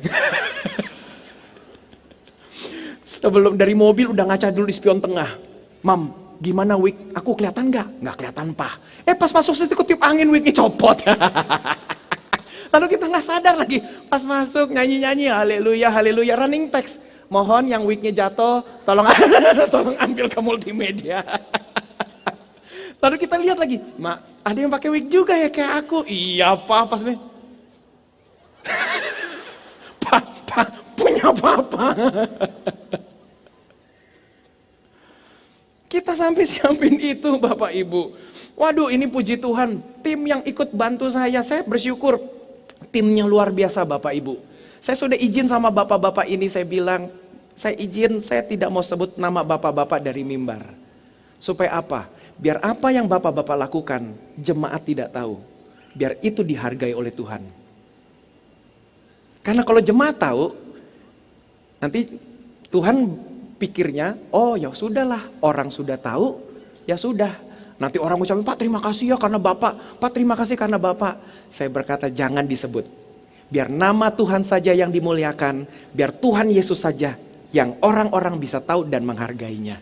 [SPEAKER 1] Sebelum dari mobil udah ngaca dulu di spion tengah. Mam, gimana wig? Aku kelihatan nggak? Nggak kelihatan pak. Pas masuk situ ketiup angin, wignya copot. Lalu kita nggak sadar lagi, pas masuk nyanyi-nyanyi, haleluya, haleluya, running text. Mohon yang wignya jatuh, tolong ambil ke multimedia. Lalu kita lihat lagi, mak, ada yang pakai wig juga ya kayak aku. Iya pak, pas nih. Pak, punya papa. Kita sampai siapin itu Bapak Ibu. Waduh, ini puji Tuhan, tim yang ikut bantu saya bersyukur. Timnya luar biasa Bapak Ibu. Saya sudah izin sama bapak-bapak ini, saya bilang, saya izin, saya tidak mau sebut nama bapak-bapak dari mimbar. Supaya apa? Biar apa yang bapak-bapak lakukan, jemaat tidak tahu. Biar itu dihargai oleh Tuhan. Karena kalau jemaat tahu, nanti Tuhan pikirnya, oh ya sudahlah, orang sudah tahu, ya sudah. Nanti orang ucapin, Pak terima kasih ya karena Bapak, Pak terima kasih karena Bapak. Saya berkata jangan disebut. Biar nama Tuhan saja yang dimuliakan, biar Tuhan Yesus saja yang orang-orang bisa tahu dan menghargainya.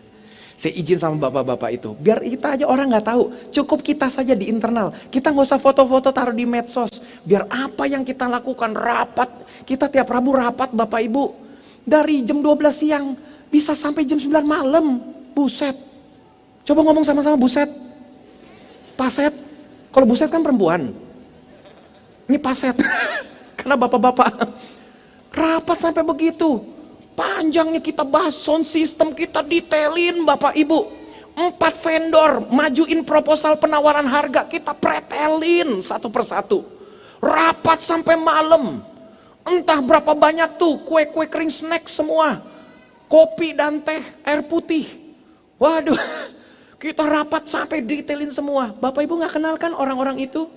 [SPEAKER 1] Saya izin sama bapak-bapak itu, biar kita aja orang nggak tahu, cukup kita saja di internal. Kita nggak usah foto-foto taruh di medsos. Biar apa yang kita lakukan, rapat, kita tiap Rabu rapat Bapak Ibu. Dari jam 12 siang bisa sampai jam 9 malam, buset. Coba ngomong sama-sama buset. Paset, kalau buset kan perempuan. Ini paset, karena bapak-bapak rapat sampai begitu. Panjangnya kita bahas sound system, kita detailin Bapak Ibu. 4 vendor majuin proposal penawaran harga, kita pretelin satu persatu. Rapat sampai malam. Entah berapa banyak tuh kue-kue kering, snack semua. Kopi dan teh, air putih. Waduh, kita rapat sampai detailin semua. Bapak Ibu gak kenal kan orang-orang itu?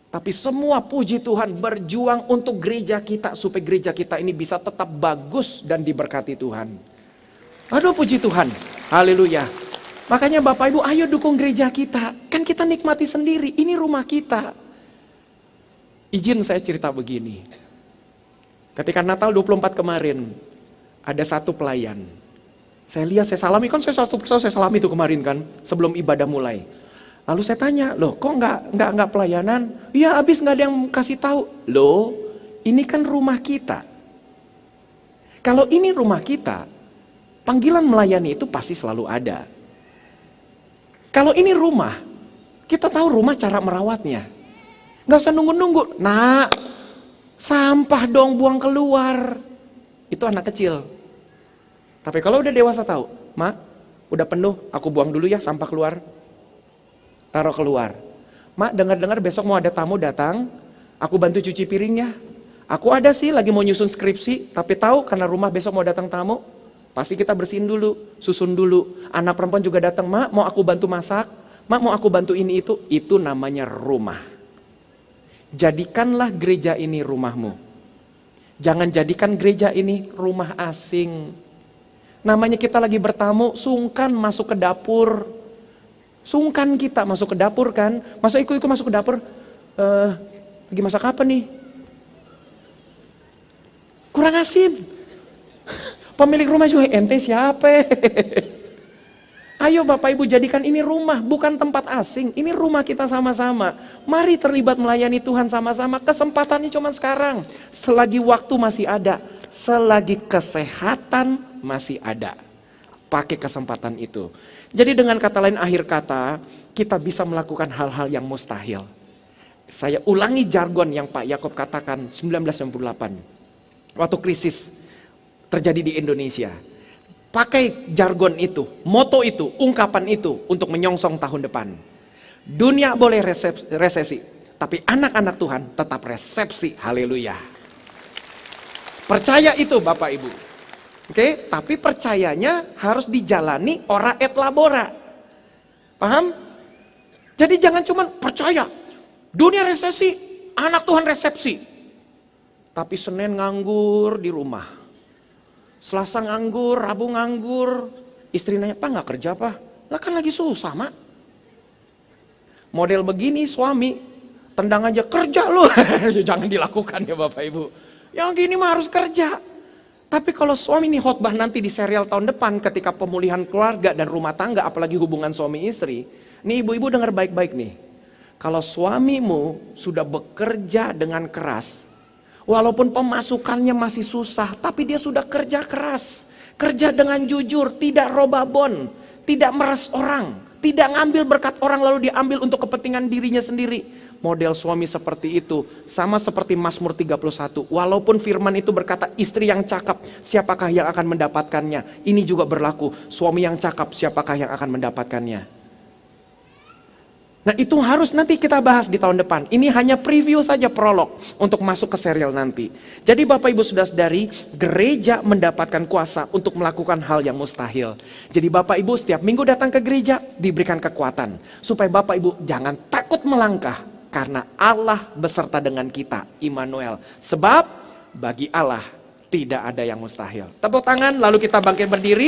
[SPEAKER 1] Tapi semua puji Tuhan berjuang untuk gereja kita. Supaya gereja kita ini bisa tetap bagus dan diberkati Tuhan. Aduh puji Tuhan, haleluya. Makanya Bapak Ibu ayo dukung gereja kita. Kan kita nikmati sendiri, ini rumah kita. Izin saya cerita begini. Ketika Natal 24 kemarin, ada satu pelayan. Saya lihat, saya salami, kan saya satu persatu saya salami itu kemarin kan, sebelum ibadah mulai. Lalu saya tanya, loh kok nggak pelayanan? Iya habis nggak ada yang kasih tahu. Loh, ini kan rumah kita. Kalau ini rumah kita, panggilan melayani itu pasti selalu ada. Kalau ini rumah, kita tahu rumah cara merawatnya. Gak usah nunggu-nunggu. Nah, sampah dong buang keluar. Itu anak kecil. Tapi kalau udah dewasa tahu, Mak, udah penuh, aku buang dulu ya sampah keluar. Taruh keluar. Mak, dengar-dengar besok mau ada tamu datang, aku bantu cuci piringnya. Aku ada sih lagi mau nyusun skripsi, tapi tahu karena rumah besok mau datang tamu, pasti kita bersihin dulu, susun dulu. Anak perempuan juga datang, Mak, mau aku bantu masak, Mak, mau aku bantu ini itu namanya rumah. Jadikanlah gereja ini rumahmu. Jangan jadikan gereja ini rumah asing. Namanya kita lagi bertamu, sungkan masuk ke dapur. Sungkan kita masuk ke dapur kan. Masa ikut-ikut masuk ke dapur, lagi masak apa nih? Kurang asin. Pemilik rumah juga, ente siapa? Ayo Bapak Ibu jadikan ini rumah, bukan tempat asing. Ini rumah kita sama-sama. Mari terlibat melayani Tuhan sama-sama. Kesempatannya cuma sekarang. Selagi waktu masih ada. Selagi kesehatan masih ada. Pakai kesempatan itu. Jadi dengan kata lain akhir kata, kita bisa melakukan hal-hal yang mustahil. Saya ulangi jargon yang Pak Yakob katakan 1998. Waktu krisis terjadi di Indonesia. Pakai jargon itu, moto itu, ungkapan itu untuk menyongsong tahun depan. Dunia boleh resesi, tapi anak-anak Tuhan tetap resepsi. Haleluya. Percaya itu Bapak Ibu. Oke, tapi percayanya harus dijalani ora et labora. Paham? Jadi jangan cuma percaya. Dunia resesi, anak Tuhan resepsi. Tapi Senin nganggur di rumah. Selasa nganggur, Rabu nganggur. Istri nanya, Pak gak kerja Pak? Lah kan lagi susah Mak. Model begini suami, tendang aja kerja lu. Jangan dilakukan ya Bapak Ibu. Yang gini mah harus kerja. Tapi kalau suami ini khotbah nanti di serial tahun depan ketika pemulihan keluarga dan rumah tangga, apalagi hubungan suami istri. Nih ibu-ibu dengar baik-baik nih. Kalau suamimu sudah bekerja dengan keras, walaupun pemasukannya masih susah, tapi dia sudah kerja keras. Kerja dengan jujur, tidak robabon, tidak meres orang, tidak ngambil berkat orang lalu diambil untuk kepentingan dirinya sendiri. Model suami seperti itu, sama seperti Mazmur 31. Walaupun firman itu berkata istri yang cakap, siapakah yang akan mendapatkannya? Ini juga berlaku, suami yang cakap, siapakah yang akan mendapatkannya? Nah itu harus nanti kita bahas di tahun depan. Ini hanya preview saja, prolog untuk masuk ke serial nanti. Jadi Bapak Ibu Saudara-saudari, gereja mendapatkan kuasa untuk melakukan hal yang mustahil. Jadi Bapak Ibu setiap minggu datang ke gereja diberikan kekuatan. Supaya Bapak Ibu jangan takut melangkah. Karena Allah beserta dengan kita, Immanuel. Sebab bagi Allah tidak ada yang mustahil. Tepuk tangan lalu kita bangkit berdiri.